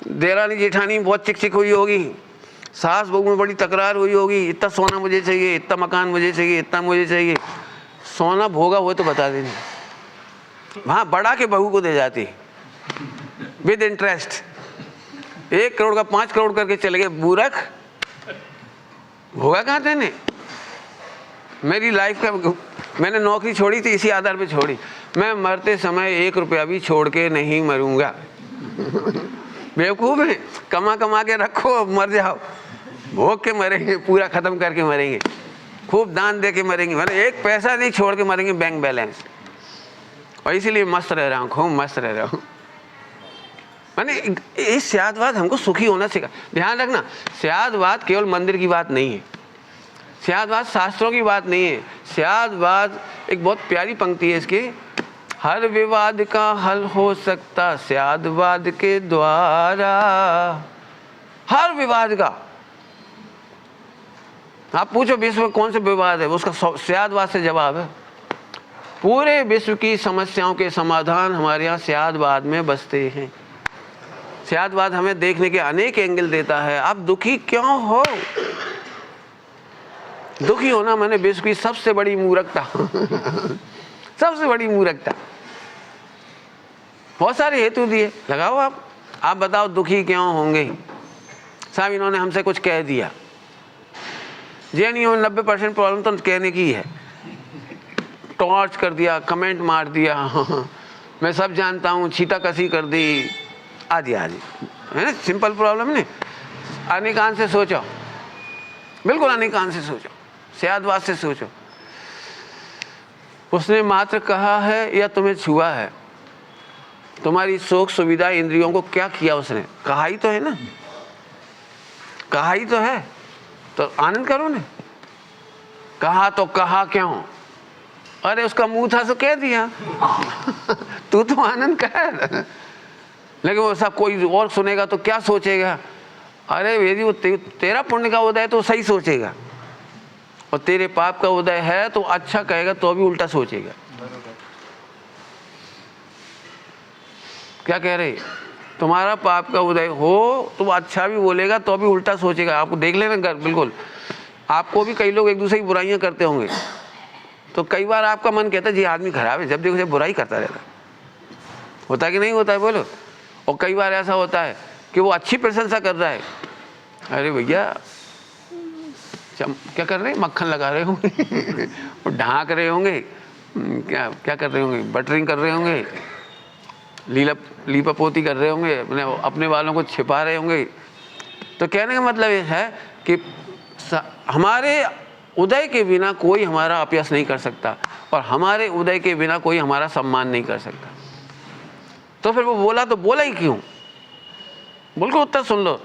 देरानी जेठानी बहुत चिक हुई होगी, सास बहू में बड़ी तकरार हुई होगी, इतना सोना मुझे चाहिए, इतना मकान मुझे चाहिए, इतना मुझे चाहिए। सोना भोगा हो तो बता देना, वहाँ बढ़ा के बहू को दे जाती विद इंटरेस्ट। 1 करोड़ का 5 करोड़ करके चले गए मूर्ख, भोगा कहाँ तेने? मेरी लाइफ का, मैंने नौकरी छोड़ी थी इसी आधार पे छोड़ी, मैं मरते समय 1 रुपया भी छोड़ के नहीं मरूंगा। बेवकूफ़ है, कमा के रखो, मर जाओ, भोग के मरेंगे, पूरा खत्म करके मरेंगे, खूब दान दे के मरेंगे। मैंने 1 पैसा नहीं छोड़ के मरेंगे, बैंक बैलेंस। और इसीलिए मस्त रह रहा हूँ, खूब मस्त रह रहा हूँ। मैंने इस स्यादवाद हमको सुखी होना सिखा। ध्यान रखना, स्यादवाद केवल मंदिर की बात नहीं है, स्यादवाद शास्त्रों की बात नहीं है। स्यादवाद एक बहुत प्यारी पंक्ति है इसकी, हर विवाद का हल हो सकता स्यादवाद के द्वारा। हर विवाद का, आप पूछो विश्व में कौन से विवाद है, उसका स्यादवाद से जवाब है। पूरे विश्व की समस्याओं के समाधान हमारे यहाँ स्यादवाद में बसते हैं। स्यादवाद हमें देखने के अनेक एंगल देता है। आप दुखी क्यों हो? दुखी होना मैंने विश्व की सबसे बड़ी मूर्खता सबसे बड़ी मूर्खता। बहुत सारे हेतु दिए, लगाओ आप बताओ दुखी क्यों होंगे? साहब इन्होंने हमसे कुछ कह दिया, जे नहीं हो 90% प्रॉब्लम तो कहने की है। टॉर्च कर दिया, कमेंट मार दिया, मैं सब जानता हूँ, छीटा कसी कर दी, आदि है ना। सिंपल प्रॉब्लम नहीं, अनेकांत से सोचो, बिल्कुल अनेकांत से सोचो, स्यादवाद से सोचो। उसने मात्र कहा है या तुम्हें छुआ है? तुम्हारी सुख सुविधा इंद्रियों को क्या किया उसने? कहा ही तो है ना, कहा ही तो है, तो आनंद करो ना। कहा तो कहा क्यों? अरे उसका मुंह था तो कह दिया तू तो आनंद कर। लेकिन वो सब कोई और सुनेगा तो क्या सोचेगा? अरे यदि वो तेरा पुण्य का उदय तो सही सोचेगा, और तेरे पाप का उदय है तो अच्छा कहेगा तो भी उल्टा सोचेगा। क्या कह रहे? तुम्हारा पाप का उदय हो तो अच्छा भी बोलेगा तो भी उल्टा सोचेगा। आपको देख लेना, बिल्कुल आपको भी कई लोग एक दूसरे की बुराइयां करते होंगे, तो कई बार आपका मन कहता है जी आदमी खराब है, जब देखो जब बुराई करता रहता। होता कि नहीं होता है बोलो? और कई बार ऐसा होता है कि वो अच्छी प्रशंसा कर रहा है, अरे भैया क्या कर रहे हैं, मक्खन लगा रहे होंगे और ढाँक रहे होंगे, क्या क्या कर रहे होंगे, बटरिंग कर रहे होंगे, लीपापोती कर रहे होंगे, अपने वालों को छिपा रहे होंगे। तो कहने का मतलब ये है कि हमारे उदय के बिना कोई हमारा अपयश नहीं कर सकता और हमारे उदय के बिना कोई हमारा सम्मान नहीं कर सकता। तो फिर वो बोला तो बोला ही क्यों? बिल्कुल उत्तर सुन लो।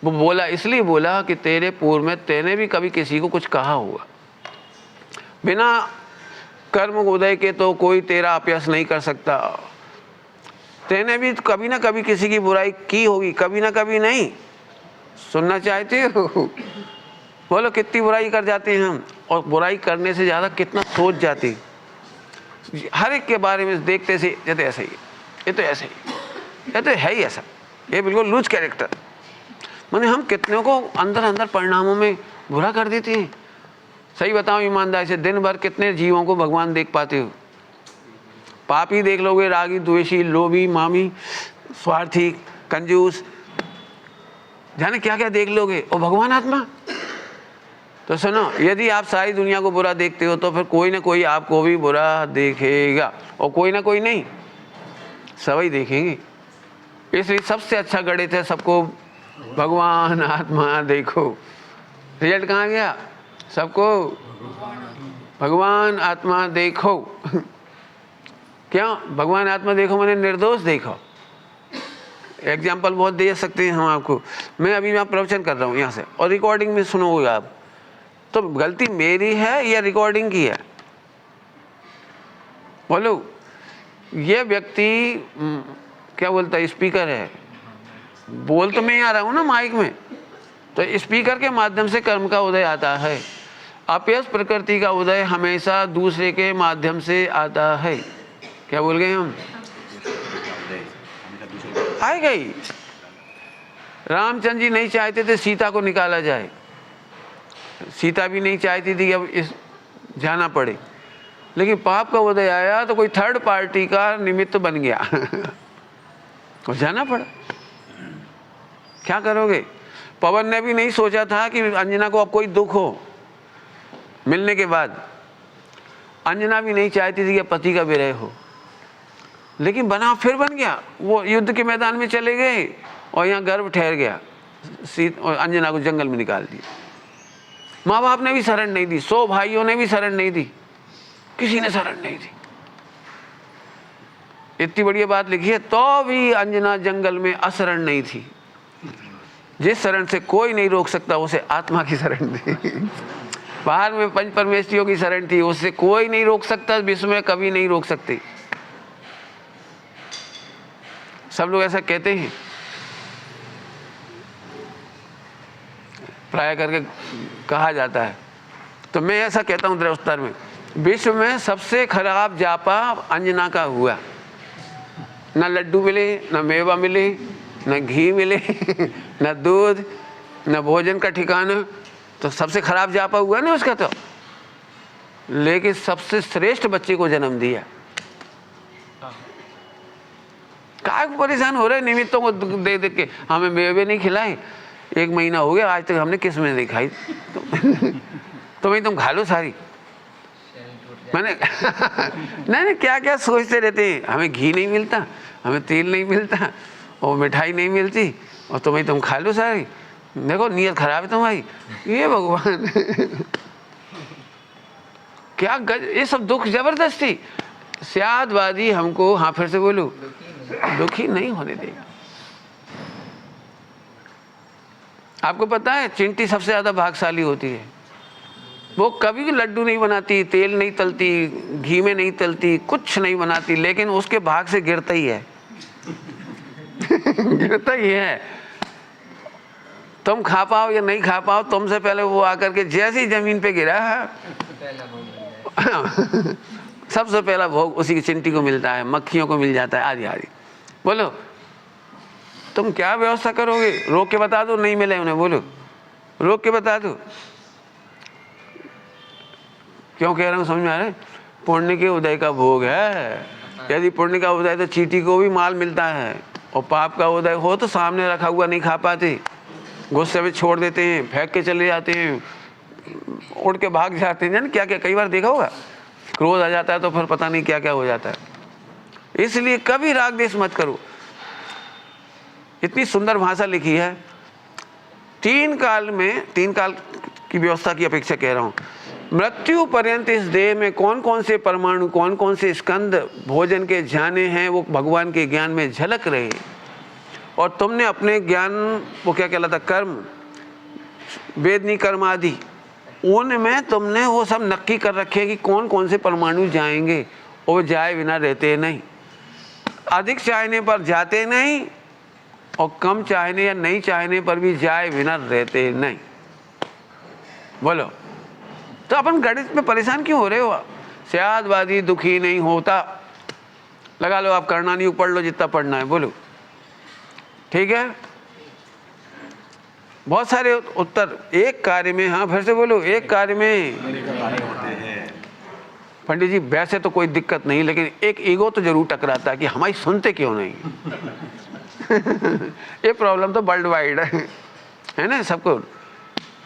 वो बोला इसलिए बोला कि तेरे पूर्व में तेने भी कभी किसी को कुछ कहा होगा। बिना कर्म उदय के तो कोई तेरा अपयश नहीं कर सकता। तेने भी कभी ना कभी किसी की बुराई की होगी, कभी ना कभी। नहीं सुनना चाहते हो? बोलो कितनी बुराई कर जाते हैं हम, और बुराई करने से ज़्यादा कितना सोच जाते। हर एक के बारे में देखते से ये तो ऐसे ही, ये तो ऐसे ही, ये तो है ही ऐसा, ये बिल्कुल लूज कैरेक्टर। माने हम कितनों को अंदर अंदर परिणामों में बुरा कर देते हैं। सही बताओ ईमानदारी से, दिन भर कितने जीवों को भगवान देख पाते हो? पापी देख लोगे, रागी, द्वेषी, लोभी, मामी, स्वार्थी, कंजूस, जाने क्या क्या देख लोगे। और भगवान आत्मा तो सुनो, यदि आप सारी दुनिया को बुरा देखते हो तो फिर कोई ना कोई आपको भी बुरा देखेगा, और कोई ना कोई नहीं, सभी देखेंगे। इसलिए सबसे अच्छा गणित है सबको भगवान आत्मा देखो। रिजल्ट कहाँ गया? सबको भगवान आत्मा देखो। क्यों भगवान आत्मा देखो? मैंने निर्दोष देखो। एग्जाम्पल बहुत दे सकते हैं हम आपको। मैं अभी यहाँ प्रवचन कर रहा हूँ यहाँ से, और रिकॉर्डिंग में सुनोगे आप, तो गलती मेरी है या रिकॉर्डिंग की है? बोलो। ये व्यक्ति क्या बोलता है, स्पीकर है, बोल तो मैं आ रहा हूँ ना माइक में, तो स्पीकर के माध्यम से कर्म का उदय आता है। अपयश प्रकृति का उदय हमेशा दूसरे के माध्यम से आता है। क्या बोल गए हम? आए गई। रामचंद्र जी नहीं चाहते थे सीता को निकाला जाए, सीता भी नहीं चाहती थी कि अब इस जाना पड़े, लेकिन पाप का उदय आया तो कोई थर्ड पार्टी का निमित्त बन गया और जाना पड़ा। क्या करोगे? पवन ने भी नहीं सोचा था कि अंजना को अब कोई दुख हो मिलने के बाद। अंजना भी नहीं चाहती थी कि पति का विरह हो, लेकिन बना फिर बन गया। वो युद्ध के मैदान में चले गए और यहाँ गर्भ ठहर गया, और अंजना को जंगल में निकाल दिया। माँ बाप ने भी शरण नहीं दी, 100 भाइयों ने भी शरण नहीं दी, किसी ने शरण नहीं दी। इतनी बढ़िया बात लिखी है, तो भी अंजना जंगल में अशरण नहीं थी। जिस शरण से कोई नहीं रोक सकता उसे आत्मा की शरण थी। बाहर में पंच परमेश्वरियों की शरण थी, उससे कोई नहीं रोक सकता, विश्व में कभी नहीं रोक सकते। सब लोग ऐसा कहते हैं, प्राय करके कहा जाता है। तो मैं ऐसा कहता हूँ उत्तर में, विश्व में सबसे खराब जापा अंजना का हुआ। न लड्डू मिले, न मेवा मिले, न घी मिले, न दूध, न भोजन का ठिकाना, तो सबसे खराब जापा हुआ ना उसका। तो लेकिन सबसे श्रेष्ठ बच्चे को जन्म दिया। काय को परेशान हो रहे निमित्तों को दे दे के? हमें मेवे नहीं खिलाए, 1 महीना हो गया आज तक हमने किस्में नहीं खाई, तो भाई तुम खा लो सारी। मैंने नहीं क्या क्या सोचते रहते हैं, हमें घी नहीं मिलता, हमें तेल नहीं मिलता, और मिठाई नहीं मिलती, और तुम खा लो सारी। देखो नीयत खराब है तुम्हारी। ये भगवान क्या ये सब दुख जबरदस्ती। स्यादवादी हमको, हाँ फिर से बोलूं, दुखी नहीं होने देगा। आपको पता है चिंटी सबसे ज्यादा भाग्यशाली होती है। वो कभी भी लड्डू नहीं बनाती, तेल नहीं तलती, घी में नहीं तलती, कुछ नहीं बनाती, लेकिन उसके भाग से गिरता ही है। गिरता ही है। तुम खा पाओ या नहीं खा पाओ, तुमसे पहले वो आकर के जैसी जमीन पे गिरा है सबसे पहला भोग उसी की चिंटी को मिलता है, मक्खियों को मिल जाता है, आदि आदि। बोलो तुम क्या व्यवस्था करोगे? रोक के बता दो, नहीं मिले उन्हें, बोलो रोक के बता दो। क्यों कह रहा हूँ समझ में आ रहा है? पुण्य के उदय का भोग है। यदि पुण्य का उदय तो चींटी को भी माल मिलता है, और पाप का उदय हो तो सामने रखा हुआ नहीं खा पाते, गुस्से में छोड़ देते हैं, फेंक के चले जाते हैं, उड़ के भाग जाते हैं, क्या क्या कई बार देखा होगा। क्रोध आ जाता है तो फिर पता नहीं क्या क्या हो जाता है। इसलिए कभी राग द्वेष मत करो। इतनी सुंदर भाषा लिखी है। 3 काल में, 3 काल की व्यवस्था की अपेक्षा कह रहा हूँ, मृत्यु पर्यंत इस देह में कौन कौन से परमाणु, कौन कौन से स्कंद भोजन के जाने हैं, वो भगवान के ज्ञान में झलक रहे। और तुमने अपने ज्ञान, वो क्या कहलाता, कर्म, वेदनी कर्म आदि, उनमें तुमने वो सब नक्की कर रखे कि कौन कौन से परमाणु जाएंगे, और वो जाए बिना रहते नहीं। अधिक चाहने पर जाते नहीं, और कम चाहने या नहीं चाहने पर भी जाए बिना रहते नहीं। बोलो, तो अपन गणित में परेशान क्यों हो रहे हो? स्यादवादी दुखी नहीं होता। लगा लो आप करणानी पढ़ लो जितना पढ़ना है, बोलो, ठीक है। बहुत सारे उत्तर एक कार्य में, हाँ फिर से बोलो, एक कार्य में। पंडित जी वैसे तो कोई दिक्कत नहीं, लेकिन एक ईगो तो जरूर टकराता है कि हमारी सुनते क्यों नहीं। ये प्रॉब्लम तो वर्ल्ड वाइड है ना सबको।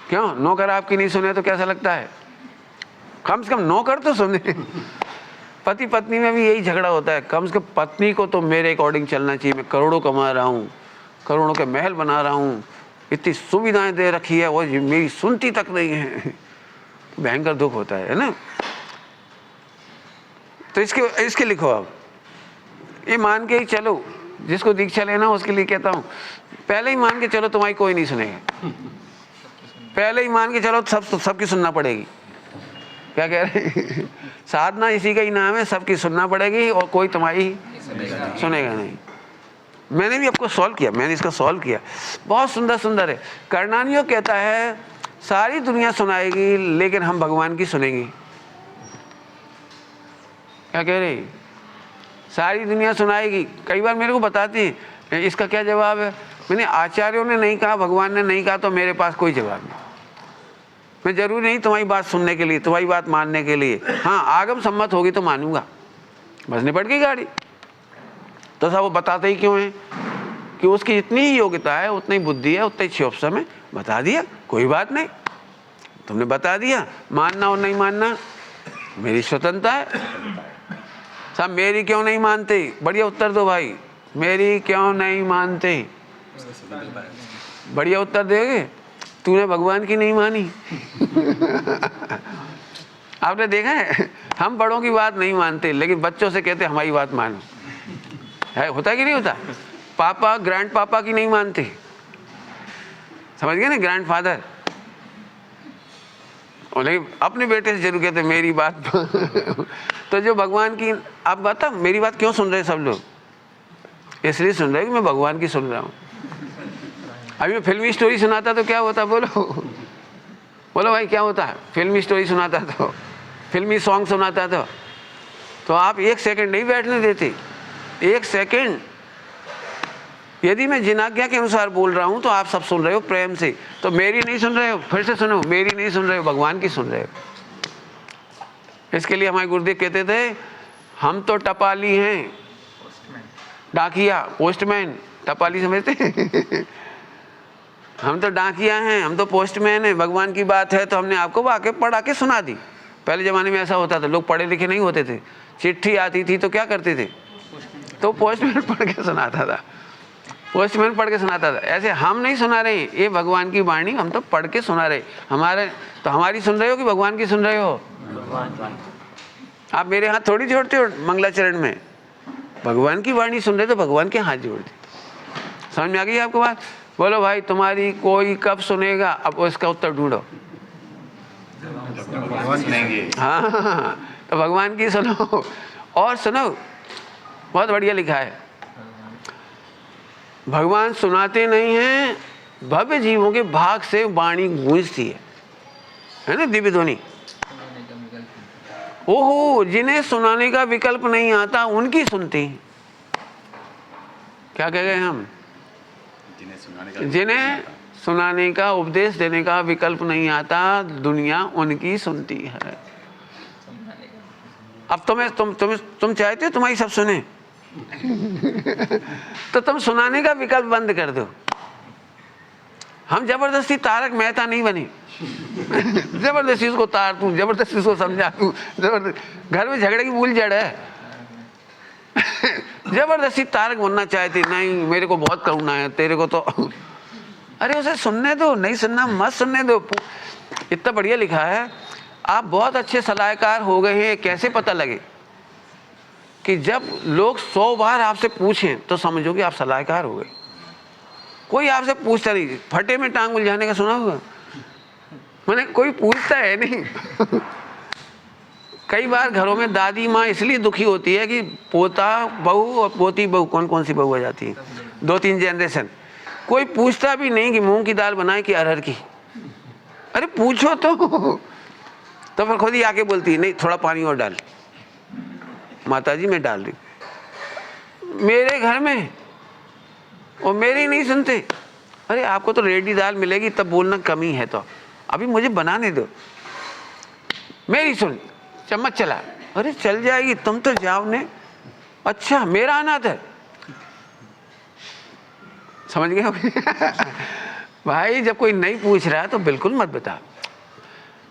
क्यों नौकर आपकी नहीं सुने तो कैसा लगता है? कम से कम नौकर तो सुने। पति पत्नी में भी यही झगड़ा होता है, कम से कम पत्नी को तो मेरे अकॉर्डिंग चलना चाहिए। मैं करोड़ों कमा रहा हूँ, करोड़ों के महल बना रहा हूँ, इतनी सुविधाएं दे रखी है, वो मेरी सुनती तक नहीं है। भयंकर दुख होता है ना। तो इसके लिखो आप, ये मान के ही चलो। जिसको दीक्षा लेना उसके लिए कहता हूँ, पहले ही मान के चलो तुम्हारी कोई नहीं सुनेगा। पहले ही मान के चलो सबकी सुनना पड़ेगी। क्या कह रहे हैं? साधना इसी का ही नाम है, सबकी सुनना पड़ेगी और कोई तुम्हारी सुनेगा नहीं। मैंने भी आपको सॉल्व किया, मैंने इसका सॉल्व किया, बहुत सुंदर सुंदर है। कर्णानियो कहता है सारी दुनिया सुनाएगी लेकिन हम भगवान की सुनेंगे। क्या कह रहे? सारी दुनिया सुनाएगी। कई बार मेरे को बताती है इसका क्या जवाब है। मैंने आचार्यों ने नहीं कहा, भगवान ने नहीं कहा, तो मेरे पास कोई जवाब नहीं। मैं जरूरी नहीं तुम्हारी बात सुनने के लिए, तुम्हारी बात मानने के लिए। हाँ आगम सम्मत होगी तो मानूंगा, बस निपट गई गाड़ी। तो सब वो बताते ही क्यों है कि उसकी जितनी ही योग्यता है, उतनी बुद्धि है, उतनी क्षोभ में बता दिया, कोई बात नहीं। तुमने बता दिया, मानना और नहीं मानना मेरी स्वतंत्रता है। साहब मेरी क्यों नहीं मानते? बढ़िया उत्तर दो भाई, मेरी क्यों नहीं मानते? बढ़िया उत्तर देगे। तूने भगवान की नहीं मानी। आपने देखा है, हम बड़ों की बात नहीं मानते लेकिन बच्चों से कहते हमारी बात मानो। है, होता है कि नहीं होता? पापा ग्रैंड पापा की नहीं मानते, समझ गए ना, ग्रैंड फादर। और लेकिन अपने बेटे से जरूर कहते मेरी बात। तो जो भगवान की, आप बता मेरी बात क्यों सुन रहे हैं सब लोग? इसलिए सुन रहे हैं कि मैं भगवान की सुन रहा हूँ। अभी मैं फिल्मी स्टोरी सुनाता तो क्या होता? बोलो बोलो भाई क्या होता है? फिल्मी स्टोरी सुनाता तो, फिल्मी सॉन्ग सुनाता तो आप 1 सेकंड नहीं बैठने देते। 1 सेकंड। यदि मैं जिनाज्ञा के अनुसार बोल रहा हूं तो आप सब सुन रहे हो प्रेम से, तो मेरी नहीं सुन रहे हो, फिर से सुनो, मेरी नहीं सुन रहे हो, भगवान की सुन रहे हो। इसके लिए हमारे गुरुदेव कहते थे हम तो टपाली हैं, डाकिया, पोस्टमैन। टपाली समझते? हम तो डाकिया हैं, हम तो पोस्टमैन हैं। भगवान की बात है तो हमने आपको आके पढ़ा के सुना दी। पहले ज़माने में ऐसा होता था, लोग पढ़े लिखे नहीं होते थे, चिट्ठी आती थी तो क्या करते थे? तो पोस्टमैन पढ़ के सुनाता था, पोस्टमैन पढ़ के सुनाता था। ऐसे हम नहीं सुना रहे, ये भगवान की वाणी हम तो पढ़ के सुना रहे। हमारी सुन रहे हो कि भगवान की सुन रहे हो? आप मेरे हाथ थोड़ी जोड़ते हो मंगलाचरण में, भगवान की वाणी सुन रहे तो भगवान के हाथ जोड़ते। समझ में आ गई आपको बात? बोलो भाई तुम्हारी कोई कब सुनेगा? अब इसका उत्तर ढूंढो। भगवान सुनेंगे। हाँ तो भगवान की सुनो। और सुनो, बहुत बढ़िया लिखा है, भगवान सुनाते नहीं हैं, भव्य जीवों के भाग से वाणी गूंजती है ना, दिव्य ध्वनि। ओहो, जिन्हें सुनाने का विकल्प नहीं आता उनकी सुनती। क्या कह गए हम? जिन्हें सुनाने का, उपदेश देने का विकल्प नहीं आता, दुनिया उनकी सुनती है। अब तुम चाहते हो तुम्हारी सब सुने? तो तुम सुनाने का विकल्प बंद कर दो। हम जबरदस्ती तारक मेहता नहीं बने। जबरदस्ती उसको तार तू, जबरदस्ती उसको समझा तू, जबरदस्ती घर में झगड़े की मूल जड़ है। जबरदस्ती तारक बनना चाहते, नहीं मेरे को बहुत करुणा है, तेरे को तो अरे उसे सुनने दो, नहीं सुनना मत सुनने दो। इतना बढ़िया लिखा है, आप बहुत अच्छे सलाहकार हो गए हैं। कैसे पता लगे कि जब लोग 100 बार आपसे पूछें तो समझो कि आप सलाहकार हो गए। कोई आपसे पूछता नहीं, फटे में टांग उलझाने का सुना होगा, मैंने कोई पूछता है नहीं। कई बार घरों में दादी माँ इसलिए दुखी होती है कि पोता बहू और पोती बहू, कौन कौन सी बहू आ जाती है, 2-3 जनरेशन, कोई पूछता भी नहीं कि मूंग की दाल बनाए कि अरहर की। अरे पूछो तो फिर खुद ही आके बोलती है, नहीं थोड़ा पानी और डाल। माता जी मैं डाल रही। मेरे घर में और मेरी नहीं सुनते। अरे आपको तो रेडी दाल मिलेगी तब बोलना कमी है, तो अभी मुझे बनाने दो। मेरी सुन, चम्मच चला। अरे चल जाएगी, तुम तो जाओ ने। अच्छा मेरा अनाथ है, समझ गए? भाई जब कोई नहीं पूछ रहा है तो बिल्कुल मत बता।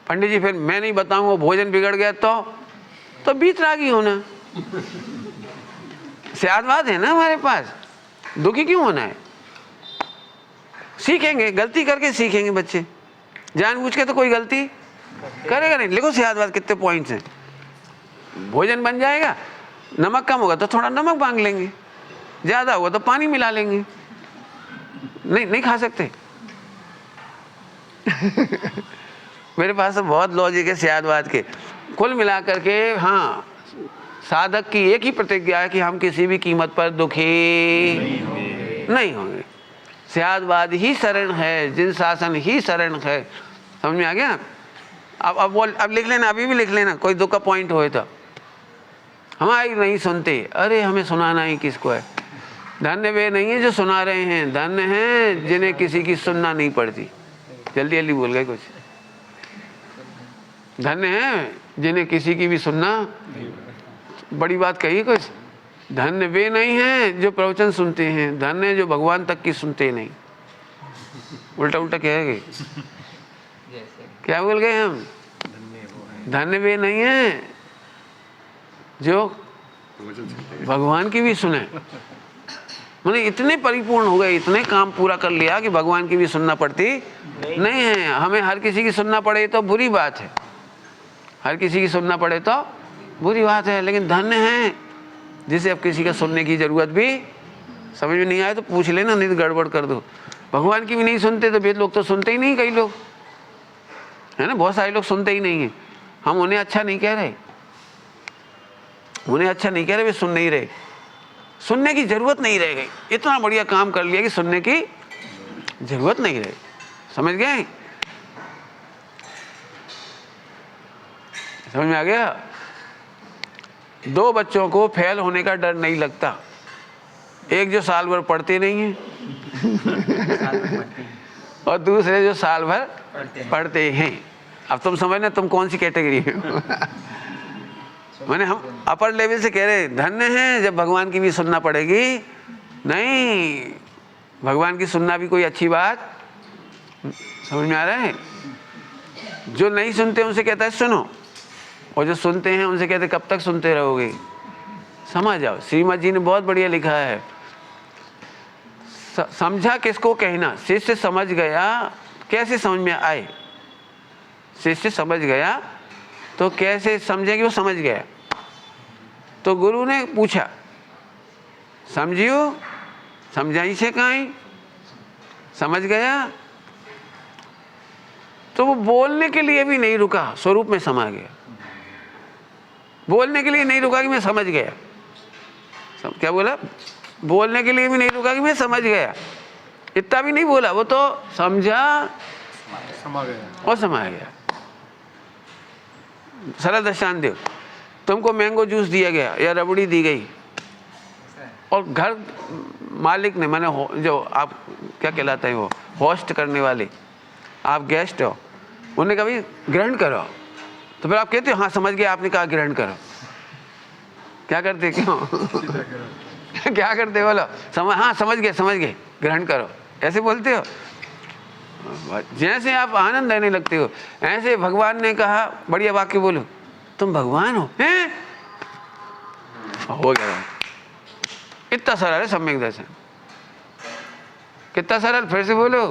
पंडित जी फिर मैं नहीं बताऊंगा, भोजन बिगड़ गया तो बीतरागी होना। सियादवाद है ना हमारे पास, दुखी क्यों होना है? सीखेंगे, गलती करके सीखेंगे बच्चे, जानबूझ के तो कोई गलती करेगा नहीं। लिखो सियादवाद कितने पॉइंट्स हैं। भोजन बन जाएगा, नमक कम होगा तो थोड़ा नमक मांग लेंगे, ज्यादा होगा तो पानी मिला लेंगे। नहीं खा सकते। मेरे पास तो बहुत लॉजिक है सियादवाद के। कुल मिलाकर के हाँ, साधक की एक ही प्रतिज्ञा है कि हम किसी भी कीमत पर दुखी नहीं होंगे। सियादवाद ही शरण है, जिन शासन ही शरण है। समझ में आ गया? अब लिख लेना, अभी भी लिख लेना, कोई दुख का पॉइंट हो तो। हमारी नहीं सुनते, अरे हमें सुनाना ही किसको है? धन्य वे नहीं है जो सुना रहे हैं, धन्य हैं जिन्हें किसी की सुनना नहीं पड़ती। जल्दी जल्दी बोल गए कुछ। धन्य हैं जिन्हें किसी की भी सुनना, बड़ी बात कही कुछ। धन्य वे नहीं हैं जो प्रवचन सुनते हैं, धन्य जो भगवान तक की सुनते नहीं। उल्टा उल्टा क्या है? क्या बोल गए हम? धन्य वे नहीं हैं जो भगवान की भी सुने। मैंने इतने परिपूर्ण हो गए, इतने काम पूरा कर लिया कि भगवान की भी सुनना पड़ती नहीं है। हमें हर किसी की सुनना पड़े तो बुरी बात है, हर किसी की सुनना पड़े तो बुरी बात है, लेकिन धन्य है जिसे अब किसी का सुनने की जरूरत भी, समझ में नहीं आए तो पूछ लेना, नहीं तो गड़बड़ कर दो। भगवान की भी नहीं सुनते तो वेद लोग तो सुनते ही नहीं, कई लोग है ना, बहुत सारे लोग सुनते ही नहीं है। हम उन्हें अच्छा नहीं कह रहे, उन्हें अच्छा नहीं कह रहे, वे सुन नहीं रहे। सुनने की जरूरत नहीं रह गई, इतना बढ़िया काम कर लिया कि सुनने की जरूरत नहीं रही। समझ गए? समझ में आ गया? 2 बच्चों को फेल होने का डर नहीं लगता, एक जो साल भर पढ़ते नहीं है और दूसरे जो साल भर पढ़ते हैं। अब तुम समझना तुम कौन सी कैटेगरी हो। मैंने हम अपर लेवल से कह रहे, धन्य है जब भगवान की भी सुनना पड़ेगी। नहीं, भगवान की सुनना भी कोई अच्छी बात, समझ में आ रहा है? जो नहीं सुनते उनसे कहता है सुनो, और जो सुनते हैं उनसे कहते कब तक सुनते रहोगे? समझ जाओ। श्रीमद जी ने बहुत बढ़िया लिखा है, समझा किसको कहना, शिष्य समझ गया कैसे समझ में आए। शिष्य समझ गया तो कैसे समझे कि वो समझ गया? तो गुरु ने पूछा, समझियो, समझाई से काई, समझ गया? तो वो बोलने के लिए भी नहीं रुका, स्वरूप में समा गया। बोलने के लिए नहीं रुका कि मैं समझ गया। क्या बोला? बोलने के लिए भी नहीं रुका कि मैं समझ गया, इतना भी नहीं बोला, वो तो समझा समा गया और समा गया। सरल दृष्टांत दो, तुमको मैंगो जूस दिया गया या रबड़ी दी गई और घर मालिक ने, माने जो आप क्या कहलाते हैं वो होस्ट करने वाले, आप गेस्ट हो, उन्होंने कहा भाई ग्रहण करो, तो फिर आप कहते हो हाँ समझ गया, आपने कहा ग्रहण करो। क्या करते क्यों? क्या करते बोलो? हाँ समझ गए ग्रहण करो, ऐसे बोलते हो? जैसे आप आनंद लेने लगते हो, ऐसे भगवान ने कहा, बढ़िया वाक्य बोलो, तुम भगवान हो, हैं? हो गया। इतना सरल है सम्यक दर्शन, कितना सरल। फिर से बोलो,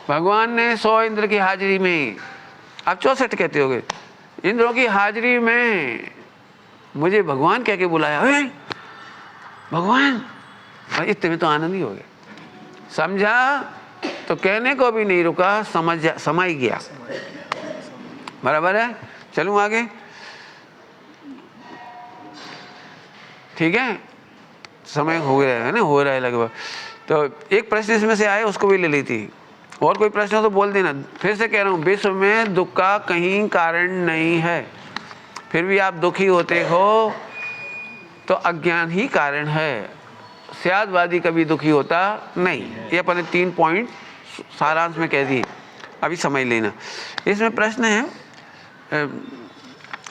भगवान ने 100 इंद्र की हाजिरी में, आप 64 कहते होगे, इंद्रों की हाजिरी में मुझे भगवान कह के बुलाया, है भगवान। भाई इतने में तो आनंद ही हो गया। समझा तो कहने को भी नहीं रुका, समझ गया। बराबर है। चलूं आगे, ठीक है, समय हो गया है ना, हो रहा है लगभग। तो एक प्रश्न इसमें से आए, उसको भी ले ली थी। और कोई प्रश्न हो तो बोल देना। फिर से कह रहा हूँ, विश्व में दुख का कहीं कारण नहीं है, फिर भी आप दुखी होते हो तो अज्ञान ही कारण है। स्यादवादी कभी दुखी होता नहीं। ये अपने 3 पॉइंट सारांश में कह दिए, अभी समझ लेना। इसमें प्रश्न है,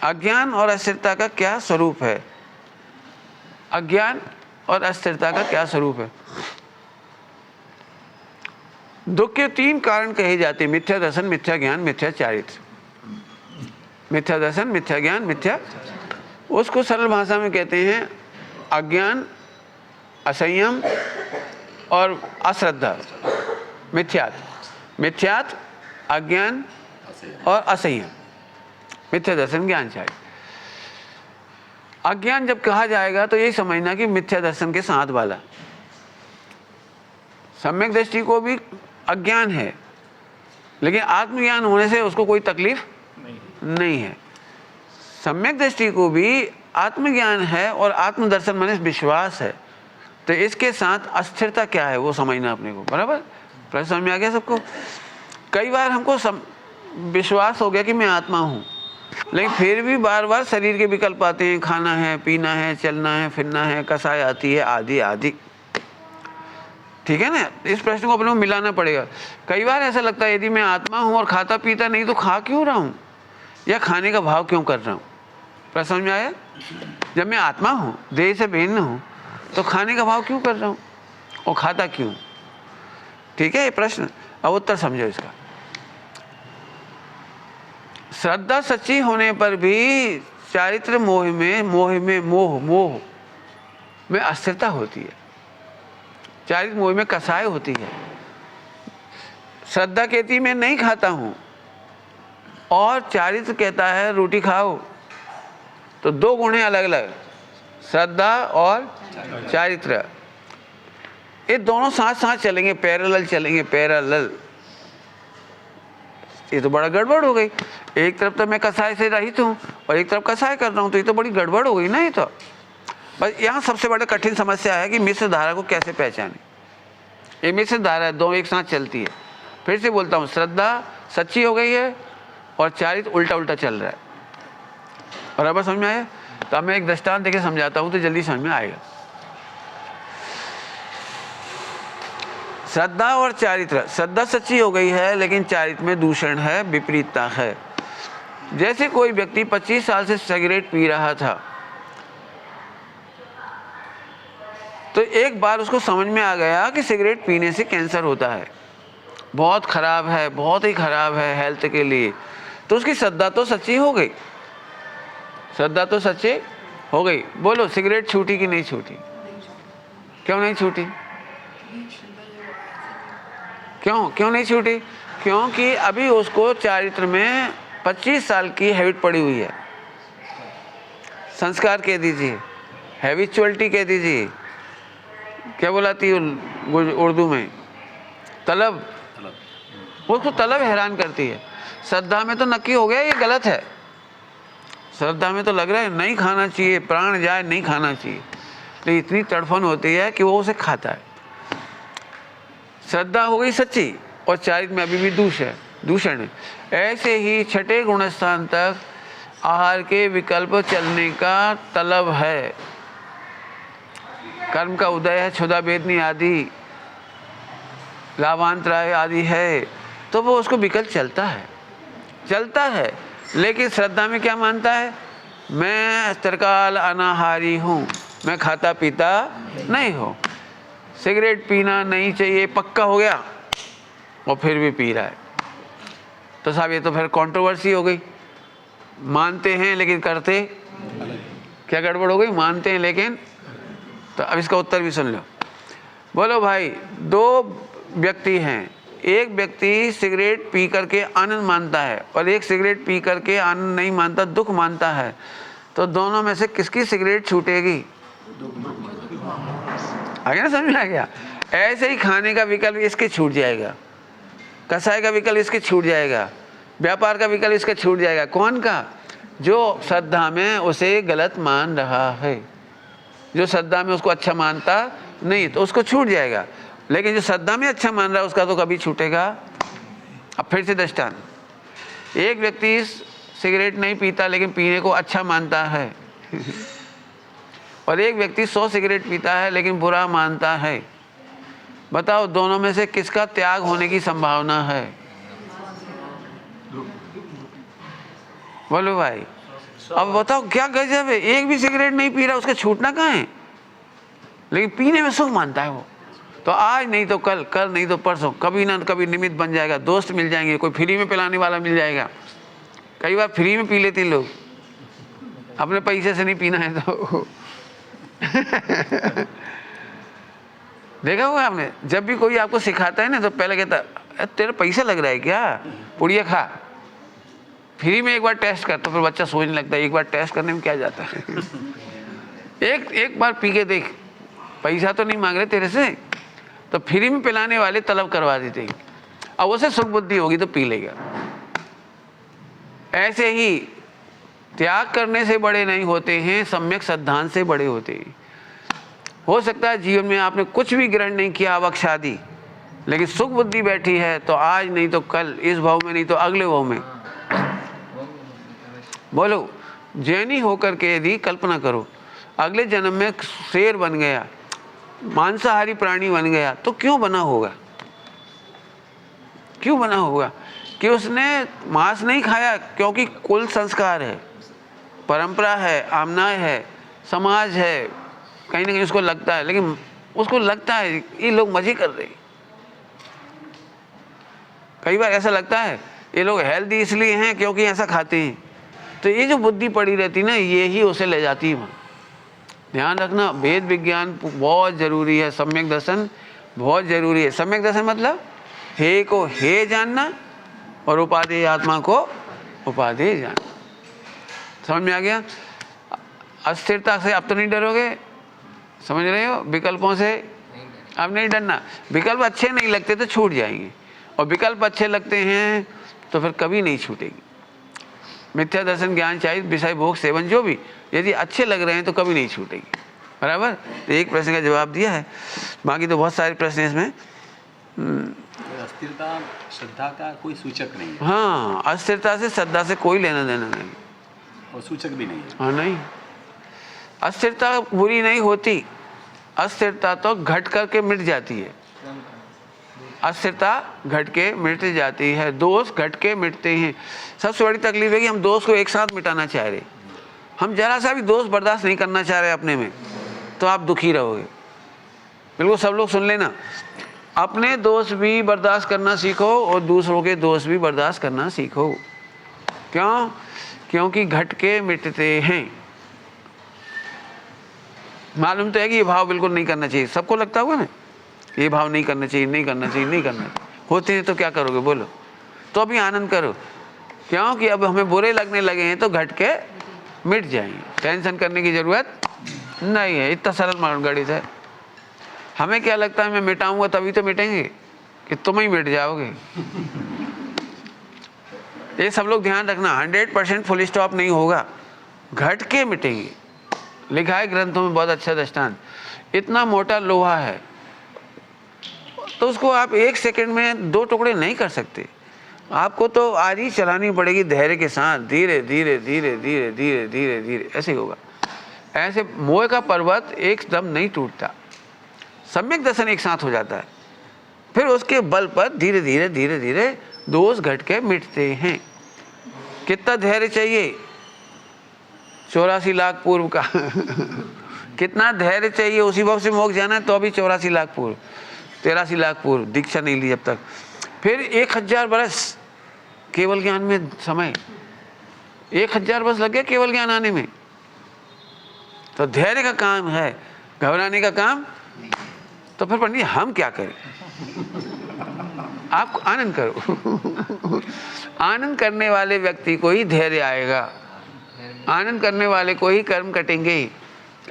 अज्ञान और अस्थिरता का क्या स्वरूप है? अज्ञान और अस्थिरता का क्या स्वरूप है? दुख के 3 कारण कहे जाते हैं, मिथ्या दर्शन, मिथ्या ज्ञान, मिथ्या चारित्र। मिथ्या दर्शन, मिथ्या ज्ञान, मिथ्या, उसको सरल भाषा में कहते हैं अज्ञान, असंयम और अश्रद्धा। मिथ्यात, अज्ञान और असंयम, मिथ्या दर्शन, ज्ञान, चारित्र। अज्ञान जब कहा जाएगा तो यही समझना कि मिथ्या दर्शन के साथ वाला। सम्यक दृष्टि को भी अज्ञान है, लेकिन आत्मज्ञान होने से उसको कोई तकलीफ नहीं है। सम्यक दृष्टि को भी आत्मज्ञान है और आत्मदर्शन माने विश्वास है। तो इसके साथ अस्थिरता क्या है वो समझना अपने को। बराबर, प्रश्न समझ में आ गया सबको? कई बार हमको विश्वास हो गया कि मैं आत्मा हूँ, लेकिन फिर भी बार बार शरीर के विकल्प आते हैं, खाना है, पीना है, चलना है, फिरना है, कसाई आती है, आदि आदि। ठीक है ना, इस प्रश्न को अपने को मिलाना पड़ेगा। कई बार ऐसा लगता है यदि मैं आत्मा हूँ और खाता पीता नहीं तो खा क्यों रहा हूँ, या खाने का भाव क्यों कर रहा हूँ? प्रश्न समझ में आया? जब मैं आत्मा हूँ, देह से भिन्न हूँ, तो खाने का भाव क्यों कर रहा हूँ और खाता क्यों? ठीक है ये प्रश्न। अब उत्तर समझो इसका। श्रद्धा सच्ची होने पर भी चारित्र मोह में अस्थिरता होती है, चारित्र मोह में कसाई होती है। श्रद्धा कहती मैं नहीं खाता हूं और चारित्र कहता है रोटी खाओ, तो 2 गुण हैं अलग अलग, श्रद्धा और चारित्र। ये दोनों साथ साथ चलेंगे, पैरेलल चलेंगे, पैरेलल। ये तो बड़ा गड़बड़ हो गई। एक तरफ तो मैं कसाई से रहित हूँ और एक तरफ कसाई कर रहा हूँ, तो ये तो बड़ी गड़बड़ हो गई ना। ये तो बस यहाँ सबसे बड़ी कठिन समस्या है कि मिश्र धारा को कैसे पहचाने। ये मिश्र धारा है, 2 एक साथ चलती है। फिर से बोलता हूँ, श्रद्धा सच्ची हो गई है और चारित्र उल्टा उल्टा चल रहा है। बराबर समझ में आया? तो अब मैं एक दृष्टांत देके समझाता हूँ तो जल्दी समझ में आएगा। श्रद्धा और चारित्र, श्रद्धा सच्ची हो गई है लेकिन चारित्र में दूषण है, विपरीतता है। जैसे कोई व्यक्ति 25 साल से सिगरेट पी रहा था, तो एक बार उसको समझ में आ गया कि सिगरेट पीने से कैंसर होता है, बहुत खराब है, बहुत ही खराब है हेल्थ के लिए। तो उसकी श्रद्धा तो सच्ची हो गई, श्रद्धा तो सच्ची हो गई। बोलो, सिगरेट छूटी कि नहीं छूटी? क्यों नहीं छूटी? क्यों नहीं छूटी? क्योंकि अभी उसको चारित्र में 25 साल की हैबिट पड़ी हुई है। संस्कार कह दीजिए, हैबिचुअलिटी कह दीजिए, क्या बुलाती है उर्दू में, तलब। उसको तलब हैरान करती है। श्रद्धा में तो नक्की हो गया ये गलत है, श्रद्धा में तो लग रहा है नहीं खाना चाहिए, प्राण जाए नहीं खाना चाहिए, लेकिन इतनी तड़फन होती है कि वो उसे खाता है। श्रद्धा हो गई सच्ची और चारित्र में अभी भी दूषण है। ऐसे ही छठे गुण स्थान तक आहार के विकल्प चलने का तलब है, कर्म का उदय है, क्षुधा वेदनी आदि, लाभांतराय आदि है, तो वो उसको विकल्प चलता है। लेकिन श्रद्धा में क्या मानता है? मैं त्रिकाल अनाहारी हूँ, मैं खाता पीता नहीं हूँ, सिगरेट पीना नहीं चाहिए, पक्का हो गया। और फिर भी पी रहा है। तो साहब ये तो फिर कंट्रोवर्सी हो गई। मानते हैं लेकिन करते क्या गड़बड़ हो गई? मानते हैं लेकिन। तो अब इसका उत्तर भी सुन लो। बोलो भाई, दो व्यक्ति हैं, एक व्यक्ति सिगरेट पी करके आनंद मानता है और एक सिगरेट पी करके आनंद नहीं मानता, दुख मानता है। तो दोनों में से किसकी सिगरेट छूटेगी? आगे ना समझ में आ गया? ऐसे ही खाने का विकल्प इसके छूट जाएगा, कसाई का विकल्प इसके छूट जाएगा, व्यापार का विकल्प इसका छूट जाएगा। कौन का? जो श्रद्धा में उसे गलत मान रहा है। जो श्रद्धा में उसको अच्छा मानता नहीं तो उसको छूट जाएगा, लेकिन जो श्रद्धा में अच्छा मान रहा है उसका तो कभी छूटेगा। अब फिर से दृष्टांत, एक व्यक्ति सिगरेट नहीं पीता लेकिन पीने को अच्छा मानता है और एक व्यक्ति 100 सिगरेट पीता है लेकिन बुरा मानता है। बताओ दोनों में से किसका त्याग होने की संभावना है? बोलो भाई। अब बताओ क्या गजब है, एक भी सिगरेट नहीं पी रहा, उसका छूटना कहाँ है, लेकिन पीने में सुख मानता है वो। तो आज नहीं तो कल, कल नहीं तो परसों, कभी ना कभी निमित्त बन जाएगा, दोस्त मिल जाएंगे, कोई फ्री में पिलाने वाला मिल जाएगा। कई बार फ्री में पी लेते हैं लोग, अपने पैसे से नहीं पीना है तो देखा होगा आपने, जब भी कोई आपको सिखाता है ना तो पहले कहता है तेरा पैसा लग रहा है क्या, पुड़िया खा, फ्री में एक बार टेस्ट कर। तो फिर बच्चा सोचने लगता है एक बार टेस्ट करने में क्या जाता है एक बार पी के देख, पैसा तो नहीं मांग रहे तेरे से। तो फ्री में पिलाने वाले तलब करवा देते हैं, अब उसे सुख बुद्धि होगी तो पी लेगा। ऐसे ही त्याग करने से बड़े नहीं होते हैं, सम्यक सिद्धांत से बड़े होते हैं। हो सकता है जीवन में आपने कुछ भी ग्रहण नहीं किया, अवक्ष आदि, लेकिन सुख बुद्धि बैठी है तो आज नहीं तो कल, इस भाव में नहीं तो अगले भाव में। बोलो, जैनी होकर के यदि कल्पना करो अगले जन्म में शेर बन गया, मांसाहारी प्राणी बन गया, तो क्यों बना होगा? क्यों बना होगा? कि उसने मांस नहीं खाया, क्योंकि कुल संस्कार है, परंपरा है, आमनाय है, समाज है, कहीं ना कहीं उसको लगता है। लेकिन उसको लगता है ये लोग मजे कर रहे हैं। कई बार ऐसा लगता है ये लोग हेल्दी इसलिए हैं क्योंकि ऐसा खाते हैं। तो ये जो बुद्धि पड़ी रहती ना, ये ही उसे ले जाती है। ध्यान रखना, वेद विज्ञान बहुत जरूरी है, सम्यक दर्शन बहुत जरूरी है। सम्यक दर्शन मतलब हे को हे जानना और उपादेय आत्मा को उपादेय जानना। समझ में आ गया? अस्थिरता से अब तो नहीं डरोगे, समझ रहे हो? विकल्पों से अब नहीं डरना। विकल्प अच्छे नहीं लगते तो छूट जाएंगे, और विकल्प अच्छे लगते हैं तो फिर कभी नहीं छूटेगी। मिथ्या दर्शन, ज्ञान, चाहिए विषय भोग, सेवन, जो भी यदि अच्छे लग रहे हैं तो कभी नहीं छूटेगी। बराबर? तो एक प्रश्न का जवाब दिया है, बाकी तो बहुत सारे प्रश्न इसमें। अस्थिरता श्रद्धा का कोई सूचक नहीं है। हाँ, अस्थिरता से श्रद्धा से कोई लेना देना नहीं, और सूचक भी नहीं है। हाँ नहीं, अस्थिरता बुरी नहीं होती, अस्थिरता तो घट करके मिट जाती है। अस्थिरता घट के मिट जाती है, दोष घट के मिटते हैं। सबसे बड़ी तकलीफ है कि हम दोष को एक साथ मिटाना चाह रहे, हम जरा सा भी दोष बर्दाश्त नहीं करना चाह रहे अपने में, तो आप दुखी रहोगे। बिल्कुल सब लोग सुन लेना, अपने दोष भी बर्दाश्त करना सीखो और दूसरों के दोष भी बर्दाश्त करना सीखो। क्यों? क्योंकि घट के मिटते हैं। मालूम तो है कि ये भाव बिल्कुल नहीं करना चाहिए, सबको लगता होगा ना ये भाव नहीं करना चाहिए, नहीं करना चाहिए, नहीं करना चाहिए। होते हैं तो क्या करोगे बोलो? तो अभी आनंद करो, क्योंकि अब हमें बुरे लगने लगे हैं तो घट के मिट जाएंगे। टेंशन करने की जरूरत नहीं है, इतना सरल गणित है। हमें क्या लगता है मैं मिटाऊंगा तभी तो मिटेंगे, कि तुम ही मिट जाओगे। ये सब लोग ध्यान रखना, 100% फुल स्टॉप नहीं होगा, घट के मिटेंगे। लिखा है ग्रंथों में बहुत अच्छा दृष्टांत, इतना मोटा लोहा है तो उसको आप 1 सेकंड में 2 टुकड़े नहीं कर सकते, आपको तो आज ही चलानी पड़ेगी धैर्य के साथ, धीरे धीरे धीरे धीरे धीरे धीरे धीरे, ऐसे ही होगा। ऐसे मोह का पर्वत एकदम नहीं टूटता, सम्यक दर्शन एक साथ हो जाता है, फिर उसके बल पर धीरे धीरे धीरे धीरे दोष घट के मिटते हैं। कितना धैर्य चाहिए? 84 लाख पूर्व का कितना धैर्य चाहिए? उसी भाव से मोक्ष जाना है तो अभी 84 लाख पूर्व, 83 लाख पूर्व, दीक्षा नहीं ली जब तक। फिर 1000 बरस केवल ज्ञान में समय, 1000 बरस लग गया केवल ज्ञान आने में। तो धैर्य का काम है, घबराने का काम। तो फिर पंडित हम क्या करें? आप आनंद करो। आनंद करने वाले व्यक्ति को ही धैर्य आएगा, आनंद करने वाले को ही कर्म कटेंगे।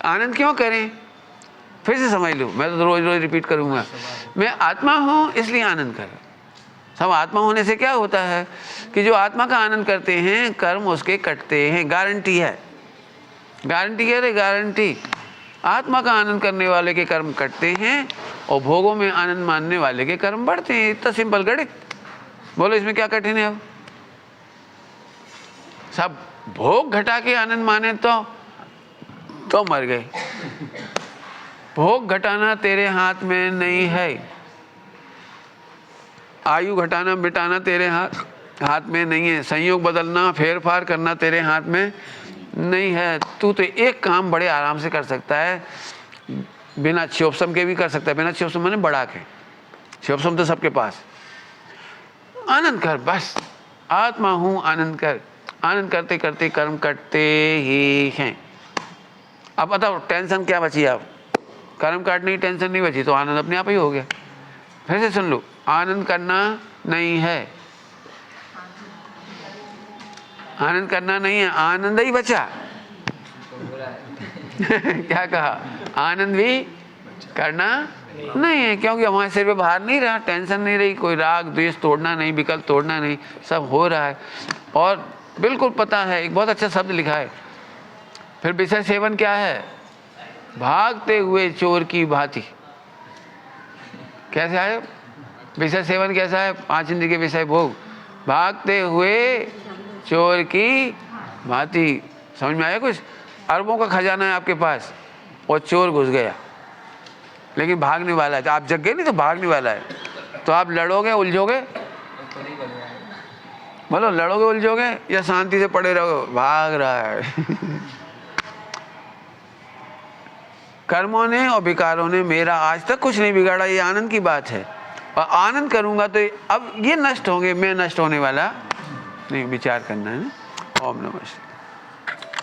आनंद क्यों करें? फिर से समझ लो, मैं तो रोज रोज रिपीट करूंगा। मैं आत्मा हूं इसलिए आनंद कर। सब आत्मा होने से क्या होता है कि जो आत्मा का आनंद करते हैं कर्म उसके कटते हैं। गारंटी है, गारंटी है रे, गारंटी। आत्मा का आनंद करने वाले के कर्म कटते हैं और भोगों में आनंद मानने वाले के कर्म बढ़ते हैं। इतना सिंपल गणित। बोलो इसमें क्या कठिन है? अब सब भोग घटा के आनंद माने तो मर गए। भोग घटाना तेरे हाथ में नहीं है, आयु घटाना मिटाना तेरे हाथ में नहीं है, संयोग बदलना फेरफार करना तेरे हाथ में नहीं है। तू तो एक काम बड़े आराम से कर सकता है, बिना क्षोभसम के भी कर सकता है। बिना क्षोभसम माने बढ़ा के, क्षोभसम तो सबके पास। आनंद कर बस, आत्मा हूं, आनंद कर। आनंद करते करते कर्म कटते ही हैं। अब बताओ टेंशन क्या बची? अब कर्म काटने की टेंशन नहीं बची तो आनंद अपने आप ही हो गया। फिर से सुन लो, आनंद करना नहीं है, आनंद करना नहीं है, आनंद ही बचा। क्या कहा? आनंद भी करना नहीं है, क्योंकि हमारे सिर पे बाहर नहीं रहा, टेंशन नहीं रही, कोई राग द्वेष तोड़ना नहीं, विकल्प तोड़ना नहीं, सब हो रहा है। और बिल्कुल पता है, एक बहुत अच्छा शब्द लिखा है। फिर विषय सेवन क्या है? भागते हुए चोर की भांति। कैसे आए? विषय सेवन कैसा है? 5 इंद्रिय के विषय भोग, भागते हुए चोर की भांति। समझ में आया कुछ? अरबों का खजाना है आपके पास और चोर घुस गया, लेकिन भागने वाला है। तो आप जग गए नहीं तो भागने वाला है, तो आप लड़ोगे उलझोगे? बोलो, लड़ोगे उलझोगे या शांति से पड़े रहोगे? भाग रहा है। कर्मों ने और विकारों ने मेरा आज तक कुछ नहीं बिगाड़ा, ये आनंद की बात है। और आनंद करूंगा तो अब ये नष्ट होंगे, मैं नष्ट होने वाला नहीं। विचार करना है ना। ओम नमः शिवाय।